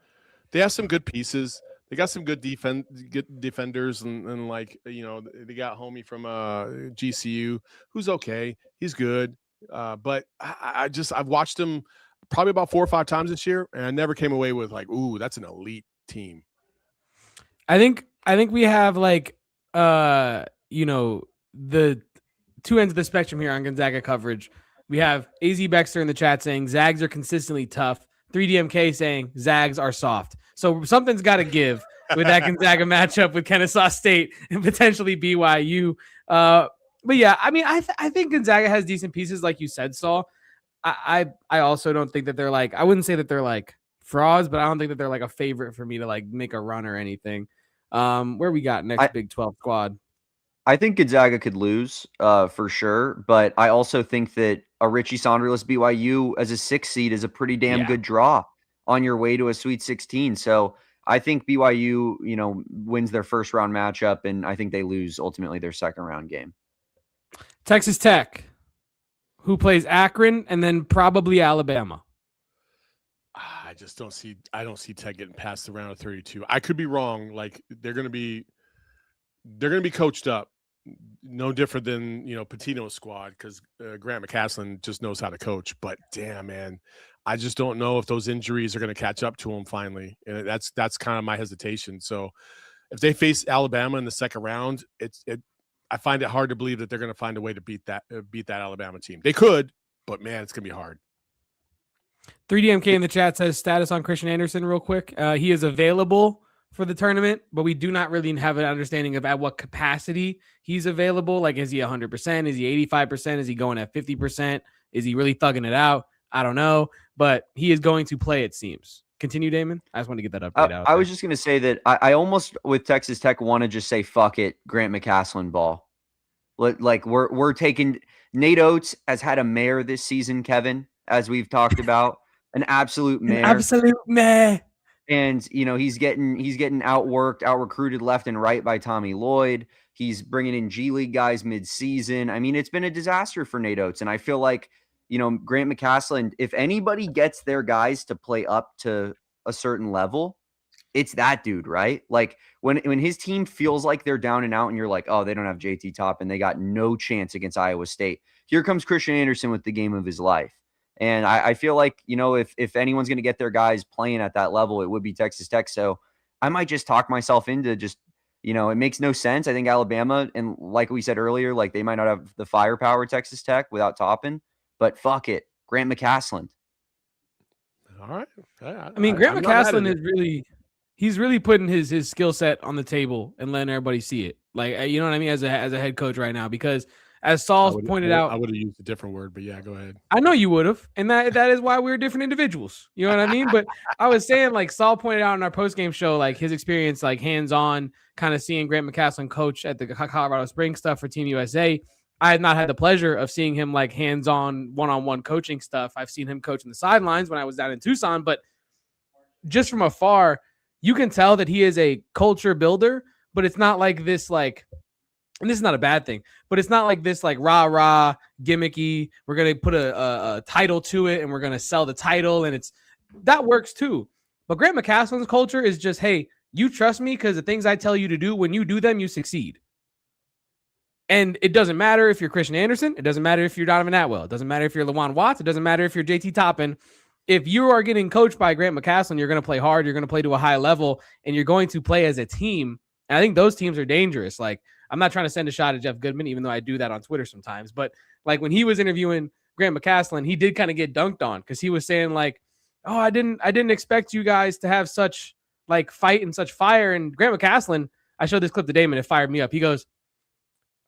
They have some good pieces. They got some good defenders, and they got homie from GCU, who's okay. He's good, but I've watched them probably about 4 or 5 times this year, and I never came away with like, ooh, that's an elite team. I think we have the two ends of the spectrum here on Gonzaga coverage. We have AZ Baxter in the chat saying Zags are consistently tough. 3DMK saying Zags are soft. So something's got to give with that Gonzaga matchup with Kennesaw State and potentially BYU. But yeah, I mean, I think Gonzaga has decent pieces, like you said, Saul. I also don't think that they're I wouldn't say that they're frauds, but I don't think that they're a favorite for me to make a run or anything. Where we got next Big 12 squad? I think Gonzaga could lose for sure, but I also think that a Richie Saunderless BYU as a 6th seed is a pretty damn good draw on your way to a Sweet 16. So I think BYU, wins their first round matchup, and I think they lose ultimately their second round game. Texas Tech, who plays Akron and then probably Alabama. I don't see Tech getting past the round of 32. I could be wrong. They're going to be coached up. No different than, Patino's squad, because Grant McCaslin just knows how to coach. But damn, man, I just don't know if those injuries are going to catch up to him finally. And that's kind of my hesitation. So if they face Alabama in the second round, I find it hard to believe that they're going to find a way to beat that Alabama team. They could, but man, it's going to be hard. 3DMK in the chat says status on Christian Anderson real quick. He is available for the tournament, but we do not really have an understanding of at what capacity he's available. Is he 100%? Is he 85%? Is he going at 50%? Is he really thugging it out? I don't know, but he is going to play, it seems. Continue, Damon. I just want to get that update out. I was just going to say that I almost, with Texas Tech, want to just say, fuck it, Grant McCasland ball. Like we're taking Nate Oates has had a mare this season, Kevin, as we've talked about, an absolute mare. Absolute meh. And he's getting outworked, out recruited left and right by Tommy Lloyd. He's bringing in G League guys mid-season. I mean, it's been a disaster for Nate Oates, and I feel like Grant McCasland, if anybody gets their guys to play up to a certain level, it's that dude, right? Like when his team feels like they're down and out and you're like, oh, they don't have JT Toppin, they got no chance against Iowa State. Here comes Christian Anderson with the game of his life. And I feel like, if anyone's going to get their guys playing at that level, it would be Texas Tech. So I might just talk myself into just, it makes no sense. I think Alabama, and like we said earlier, like they might not have the firepower Texas Tech without Toppin, but fuck it. Grant McCasland. All right. I mean, Grant McCasland is he's really putting his skill set on the table and letting everybody see it. Like, you know what I mean? As a head coach right now, because as Saul pointed out, I would have used a different word, but yeah, go ahead. I know you would have. And that is why we're different individuals. You know what I mean? But I was saying, like Saul pointed out in our post-game show, like his experience, like hands-on, kind of seeing Grant McCasland coach at the Colorado Springs stuff for Team USA. I had not had the pleasure of seeing him like hands-on, one-on-one coaching stuff. I've seen him coach in the sidelines when I was down in Tucson, but just from afar, you can tell that he is a culture builder, but it's not like this, like, and this is not a bad thing, but it's not like this, like rah-rah gimmicky. We're going to put a title to it and we're going to sell the title. And that works too. But Grant McCasland's culture is just, hey, you trust me because the things I tell you to do, when you do them, you succeed. And it doesn't matter if you're Christian Anderson. It doesn't matter if you're Donovan Atwell. It doesn't matter if you're LaJuan Watts. It doesn't matter if you're JT Toppin. If you are getting coached by Grant McCasland, you're going to play hard. You're going to play to a high level, and you're going to play as a team. And I think those teams are dangerous. Like, I'm not trying to send a shot at Jeff Goodman, even though I do that on Twitter sometimes. But like when he was interviewing Grant McCasland, he did kind of get dunked on because he was saying like, "Oh, I didn't expect you guys to have such like fight and such fire." And Grant McCasland, I showed this clip to Damon. It fired me up. He goes,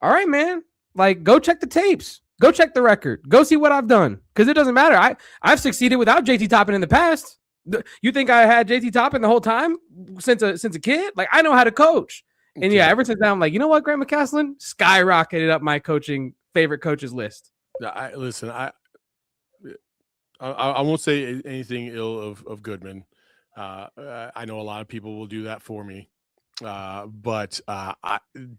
"All right, man. Like, go check the tapes. Go check the record. Go see what I've done. Because it doesn't matter. I've succeeded without JT Toppin in the past. You think I had JT Toppin the whole time since a kid? Like, I know how to coach." And yeah, ever since then, I'm like, you know what, Grant McCasland skyrocketed up my favorite coaches list. I won't say anything ill of Goodman. I know a lot of people will do that for me. But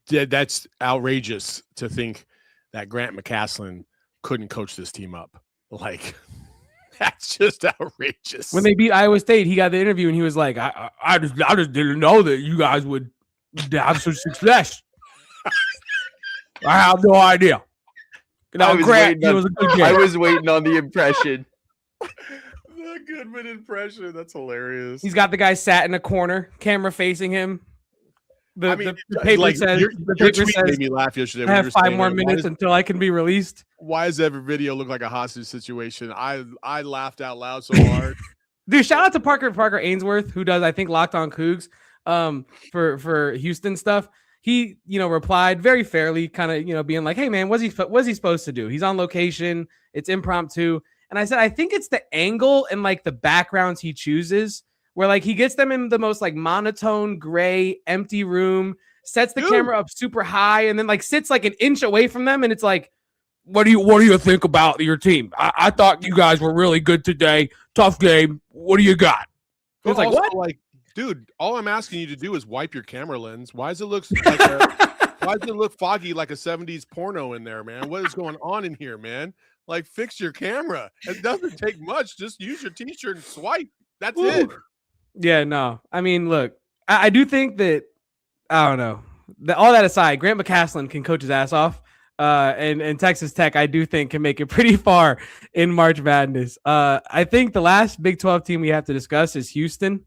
that's outrageous to think that Grant McCasland couldn't coach this team up. Like, that's just outrageous. When they beat Iowa State, he got the interview and he was like, I just didn't know that you guys would have such success. I have no idea. I was waiting on the impression. The Goodman impression. That's hilarious. He's got the guy sat in a corner, camera facing him. The paper like, says, your tweet made me laugh yesterday. I have 5 more minutes until I can be released. Why does every video look like a hostage situation? I laughed out loud so hard. Dude, shout out to Parker Ainsworth, who does, I think, Locked On Cougs for Houston stuff. He, replied very fairly, kind of, being like, hey, man, what's he supposed to do? He's on location. It's impromptu. And I said, I think it's the angle and like the backgrounds he chooses where like he gets them in the most like monotone, gray, empty room, sets the camera up super high and then like sits like an inch away from them. And it's like, what do you think about your team? I thought you guys were really good today. Tough game. What do you got? It's like, what? Like, dude, all I'm asking you to do is wipe your camera lens. Why does it look foggy like a 70s porno in there, man? What is going on in here, man? Like, fix your camera. It doesn't take much. Just use your t-shirt and swipe. That's it. Yeah, no. I mean, look, I do think that, I don't know. All that aside, Grant McCasland can coach his ass off. And Texas Tech, I do think, can make it pretty far in March Madness. I think the last Big 12 team we have to discuss is Houston.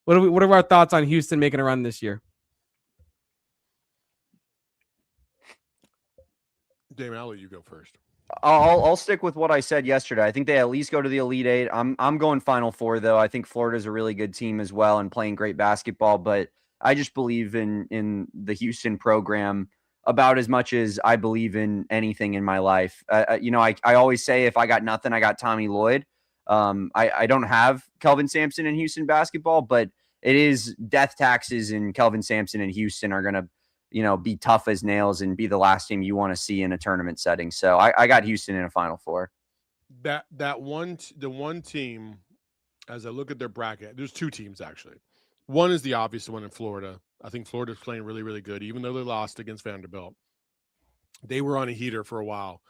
What are our thoughts on Houston making a run this year? Damon, I'll let you go first. I'll stick with what I said yesterday. I think they at least go to the Elite Eight. I'm going Final Four, though. I think Florida's a really good team as well and playing great basketball. But I just believe in the Houston program about as much as I believe in anything in my life. I always say if I got nothing, I got Tommy Lloyd. I don't have Kelvin Sampson in Houston basketball, but it is death taxes, and Kelvin Sampson and Houston are going to, be tough as nails and be the last team you want to see in a tournament setting. So I got Houston in a Final Four. The one team, as I look at their bracket, there's two teams actually. One is the obvious one in Florida. I think Florida's playing really, really good, even though they lost against Vanderbilt. They were on a heater for a while.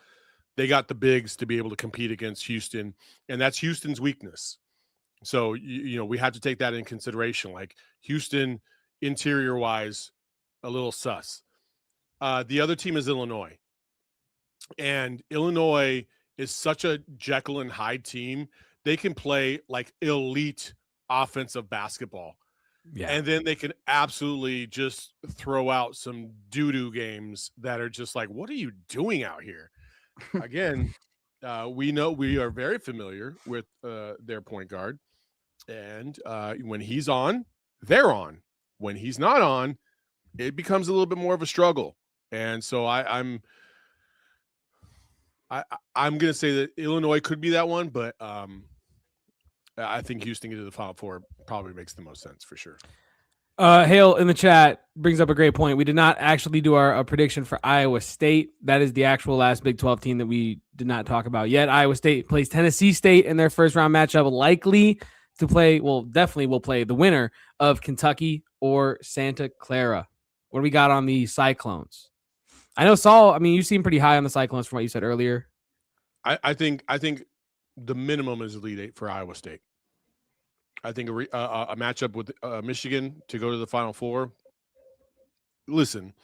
They got the bigs to be able to compete against Houston, and that's Houston's weakness. So, we had to take that in consideration. Like Houston, interior-wise, a little sus. The other team is Illinois. And Illinois is such a Jekyll and Hyde team. They can play like elite offensive basketball. Yeah. And then they can absolutely just throw out some doo-doo games that are just like, what are you doing out here? Again, we know we are very familiar with their point guard. And when he's on, they're on. When he's not on, it becomes a little bit more of a struggle. And so I'm going to say that Illinois could be that one, but I think Houston getting to the Final Four probably makes the most sense for sure. Hale in the chat brings up a great point. We did not actually do our prediction for Iowa State. That is the actual last Big 12 team that we did not talk about yet. Iowa State plays Tennessee State in their first round matchup, likely to play, definitely will play the winner of Kentucky or Santa Clara. What do we got on the Cyclones? I know, Saul, you seem pretty high on the Cyclones from what you said earlier. I think the minimum is Elite Eight for Iowa State. I think a matchup with Michigan to go to the Final Four. Listen,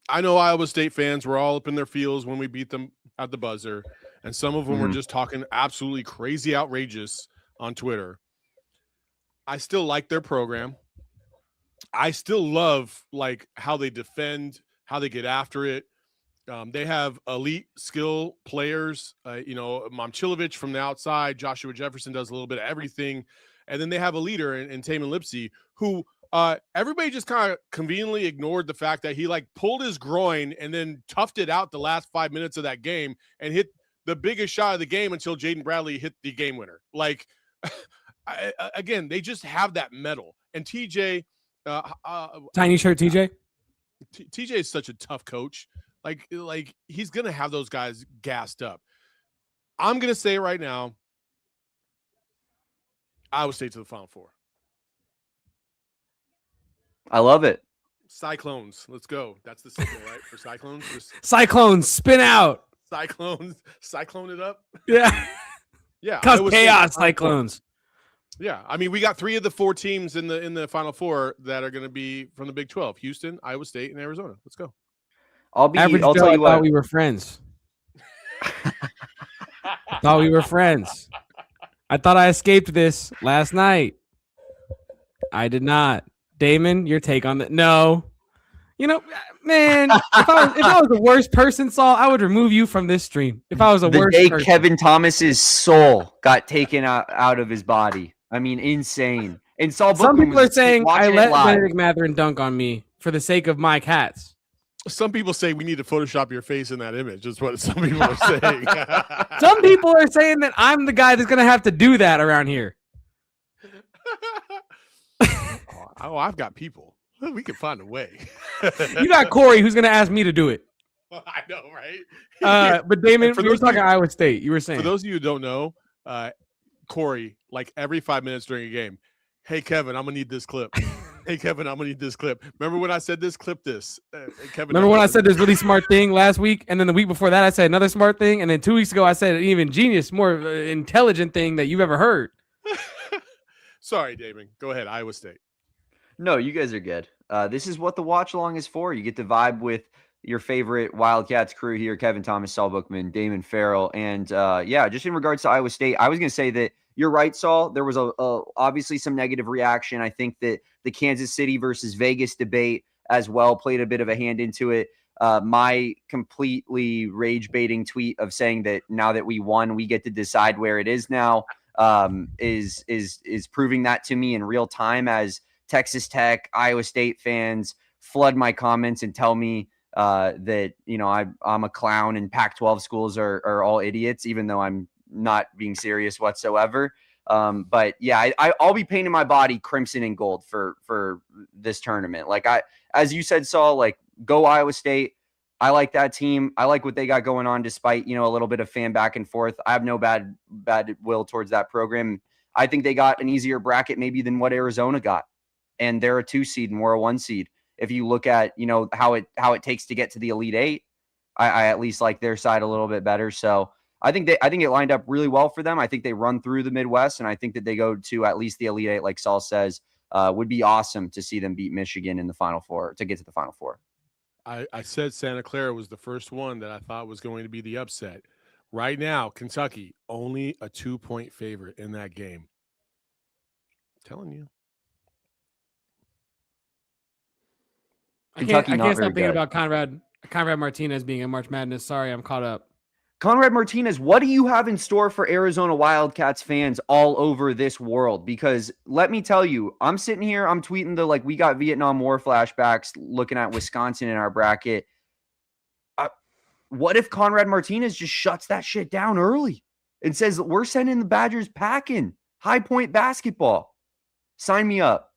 I know Iowa State fans were all up in their feels when we beat them at the buzzer, and some of them were just talking absolutely crazy outrageous on Twitter. I still like their program. I still love how they defend, how they get after it. They have elite skill players. Momcilovic from the outside. Joshua Jefferson does a little bit of everything. And then they have a leader in Damon Lipsey who everybody just kind of conveniently ignored the fact that he pulled his groin and then toughed it out the last 5 minutes of that game and hit the biggest shot of the game until Jaden Bradley hit the game winner. Again, they just have that metal. And TJ, tiny shirt TJ. TJ is such a tough coach. He's gonna have those guys gassed up. I'm gonna say right now, Iowa State to the Final Four. I love it. Cyclones, let's go. That's the signal, right? For Cyclones, Cyclones spin out. Cyclone it up. Yeah, yeah. Cause chaos, Cyclones. Yeah, we got 3 of the 4 teams in the Final Four that are going to be from the Big 12: Houston, Iowa State, and Arizona. Let's go. I'll tell you what. I thought we were friends. Thought we were friends. I thought I escaped this last night. I did not. Damon, your take on that? No. Man, if I was the worst person, Saul, I would remove you from this stream. If I was the worst person. Kevin Thomas's soul got taken out of his body. Insane. And Saul Bookman, some people are saying I let Benedict Mathurin dunk on me for the sake of my cats. Some people say we need to Photoshop your face in that image. Is what some people are saying. Some people are saying that I'm the guy that's going to have to do that around here. I've got people. We can find a way. You got Corey, who's going to ask me to do it. I know, right? But Damon, we were talking Iowa State. You were saying. For those of you who don't know, Corey, every 5 minutes during a game, hey, Kevin, I'm going to need this clip. Hey, Kevin, I'm going to need this clip. Remember when I said this? Clip this. Kevin. Remember when I said this really smart thing last week? And then the week before that, I said another smart thing. And then 2 weeks ago, I said an even genius, more intelligent thing that you've ever heard. Sorry, Damon. Go ahead. Iowa State. No, you guys are good. This is what the watch along is for. You get to vibe with your favorite Wildcats crew here, Kevin Thomas, Saul Bookman, Damon Fairall. And just in regards to Iowa State, I was going to say that you're right, Saul. There was obviously some negative reaction. I think that the Kansas City versus Vegas debate as well played a bit of a hand into it. My completely rage baiting tweet of saying that now that we won, we get to decide where it is now is proving that to me in real time as Texas Tech, Iowa State fans flood my comments and tell me that, I'm a clown and Pac-12 schools are all idiots, even though I'm not being serious whatsoever. But yeah, I'll be painting my body crimson and gold for this tournament. Like as you said, Saul, like go Iowa State. I like that team. I like what they got going on, despite, a little bit of fan back and forth. I have no bad will towards that program. I think they got an easier bracket maybe than what Arizona got. And they're a 2 seed and we're a 1 seed. If you look at, how it takes to get to the Elite Eight, I at least like their side a little bit better. So I think it lined up really well for them. I think they run through the Midwest, and I think that they go to at least the Elite Eight, like Saul says. Would be awesome to see them beat Michigan in the Final Four to get to the Final Four. I said Santa Clara was the first one that I thought was going to be the upset. Right now, Kentucky only a 2-point favorite in that game. I'm telling you. I can't stop thinking about Conrad Martinez being in March Madness. Sorry, I'm caught up. Conrad Martinez, what do you have in store for Arizona Wildcats fans all over this world? Because let me tell you, I'm sitting here, I'm tweeting we got Vietnam War flashbacks looking at Wisconsin in our bracket. What if Conrad Martinez just shuts that shit down early and says, we're sending the Badgers packing High Point basketball? Sign me up.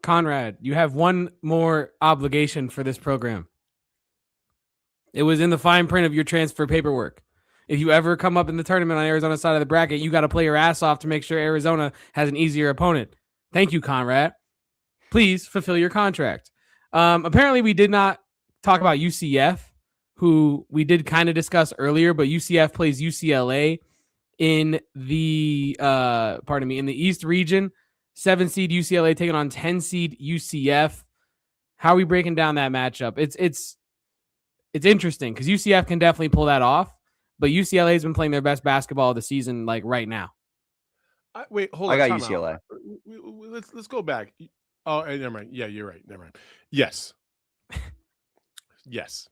Conrad, you have one more obligation for this program. It was in the fine print of your transfer paperwork. If you ever come up in the tournament on Arizona's side of the bracket, you got to play your ass off to make sure Arizona has an easier opponent. Thank you, Conrad. Please fulfill your contract. Apparently, we did not talk about UCF, who we did kind of discuss earlier, but UCF plays UCLA in the in the East region. 7 seed UCLA taking on 10 seed UCF. How are we breaking down that matchup? It's interesting because UCF can definitely pull that off, but UCLA has been playing their best basketball of the season, like right now. Wait, hold on. I got UCLA. Let's go back. Oh, never mind. Yeah, you're right. Never mind. Yes. Yes.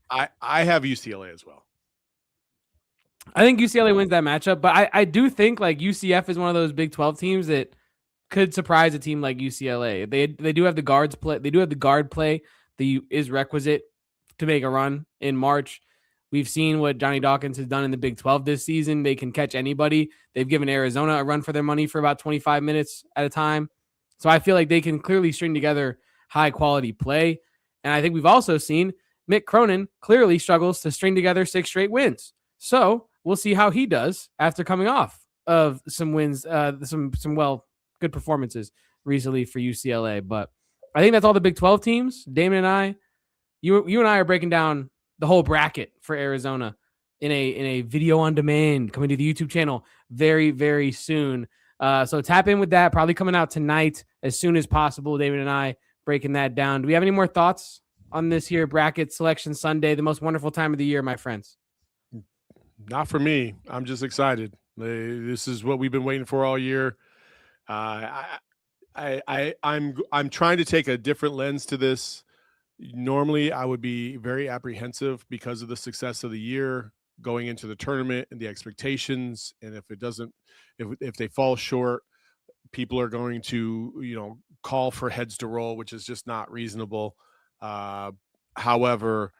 I have UCLA as well. I think UCLA wins that matchup, but I do think like UCF is one of those Big 12 teams that could surprise a team like UCLA. They do have the guards play. They do have the guard play that is requisite to make a run in March. We've seen what Johnny Dawkins has done in the Big 12 this season. They can catch anybody. They've given Arizona a run for their money for about 25 minutes at a time. So I feel like they can clearly string together high quality play. And I think we've also seen Mick Cronin clearly struggles to string together 6 straight wins. So we'll see how he does after coming off of some wins, good performances recently for UCLA. But I think that's all the Big 12 teams. Damon and I, you and I are breaking down the whole bracket for Arizona in a video on demand coming to the YouTube channel very, very soon. So tap in with that, probably coming out tonight as soon as possible. David and I breaking that down. Do we have any more thoughts on this here bracket selection Sunday, the most wonderful time of the year, my friends? Not for me. I'm just excited. This is what we've been waiting for all year. I'm trying to take a different lens to this. Normally, I would be very apprehensive because of the success of the year going into the tournament and the expectations. And if they fall short, people are going to, call for heads to roll, which is just not reasonable. However,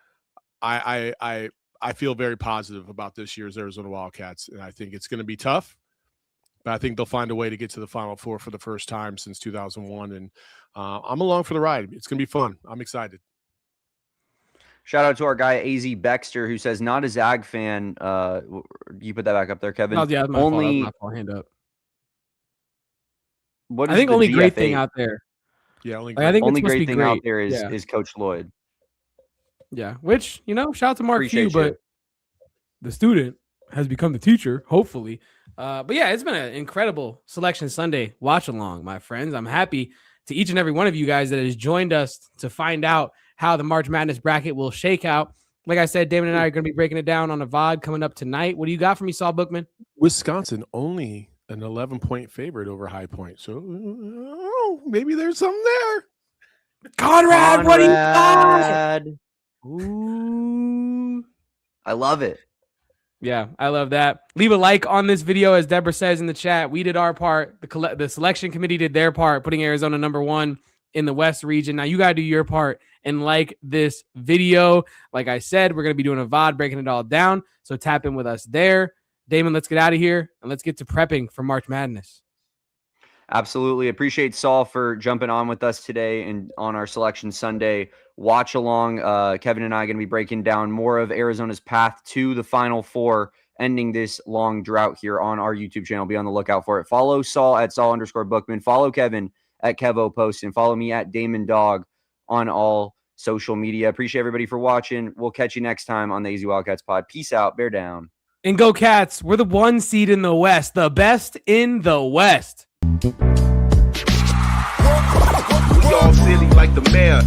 I feel very positive about this year's Arizona Wildcats, and I think it's going to be tough. But I think they'll find a way to get to the Final Four for the first time since 2001. And I'm along for the ride. It's going to be fun. I'm excited. Shout out to our guy, AZ Baxter, who says, not a Zag fan. You put that back up there, Kevin. Oh, yeah, that's my fault. That's my hand up. What is I think only GFA? Great thing out there. Yeah, only great thing out there is Coach Lloyd. Yeah, which, shout out to Mark Appreciate Q, but the student has become the teacher, hopefully. But yeah, it's been an incredible Selection Sunday watch along, my friends. I'm happy to each and every one of you guys that has joined us to find out how the March Madness bracket will shake out. Like I said, Damon and I are going to be breaking it down on a VOD coming up tonight. What do you got for me, Saul Bookman? Wisconsin only an 11-point favorite over High Point. So maybe there's something there. Conrad, what do you got? Ooh, I love it. Yeah, I love that. Leave a like on this video, as Deborah says in the chat. We did our part. The selection committee did their part, putting Arizona number 1 in the West region. Now you got to do your part and like this video. Like I said, we're going to be doing a VOD breaking it all down. So tap in with us there. Damon, let's get out of here and let's get to prepping for March Madness. Absolutely. Appreciate Saul for jumping on with us today and on our Selection Sunday watch along. Kevin and I are going to be breaking down more of Arizona's path to the Final Four, ending this long drought here on our YouTube channel. Be on the lookout for it. Follow Saul at Saul_Bookman. Follow Kevin at KevoPost, and follow me at Damon Dog on all social media. Appreciate everybody for watching. We'll catch you next time on the AZ Wildcats pod. Peace out. Bear down. And go Cats. We're the 1 seed in the West, the best in the West. We all silly like the mayor.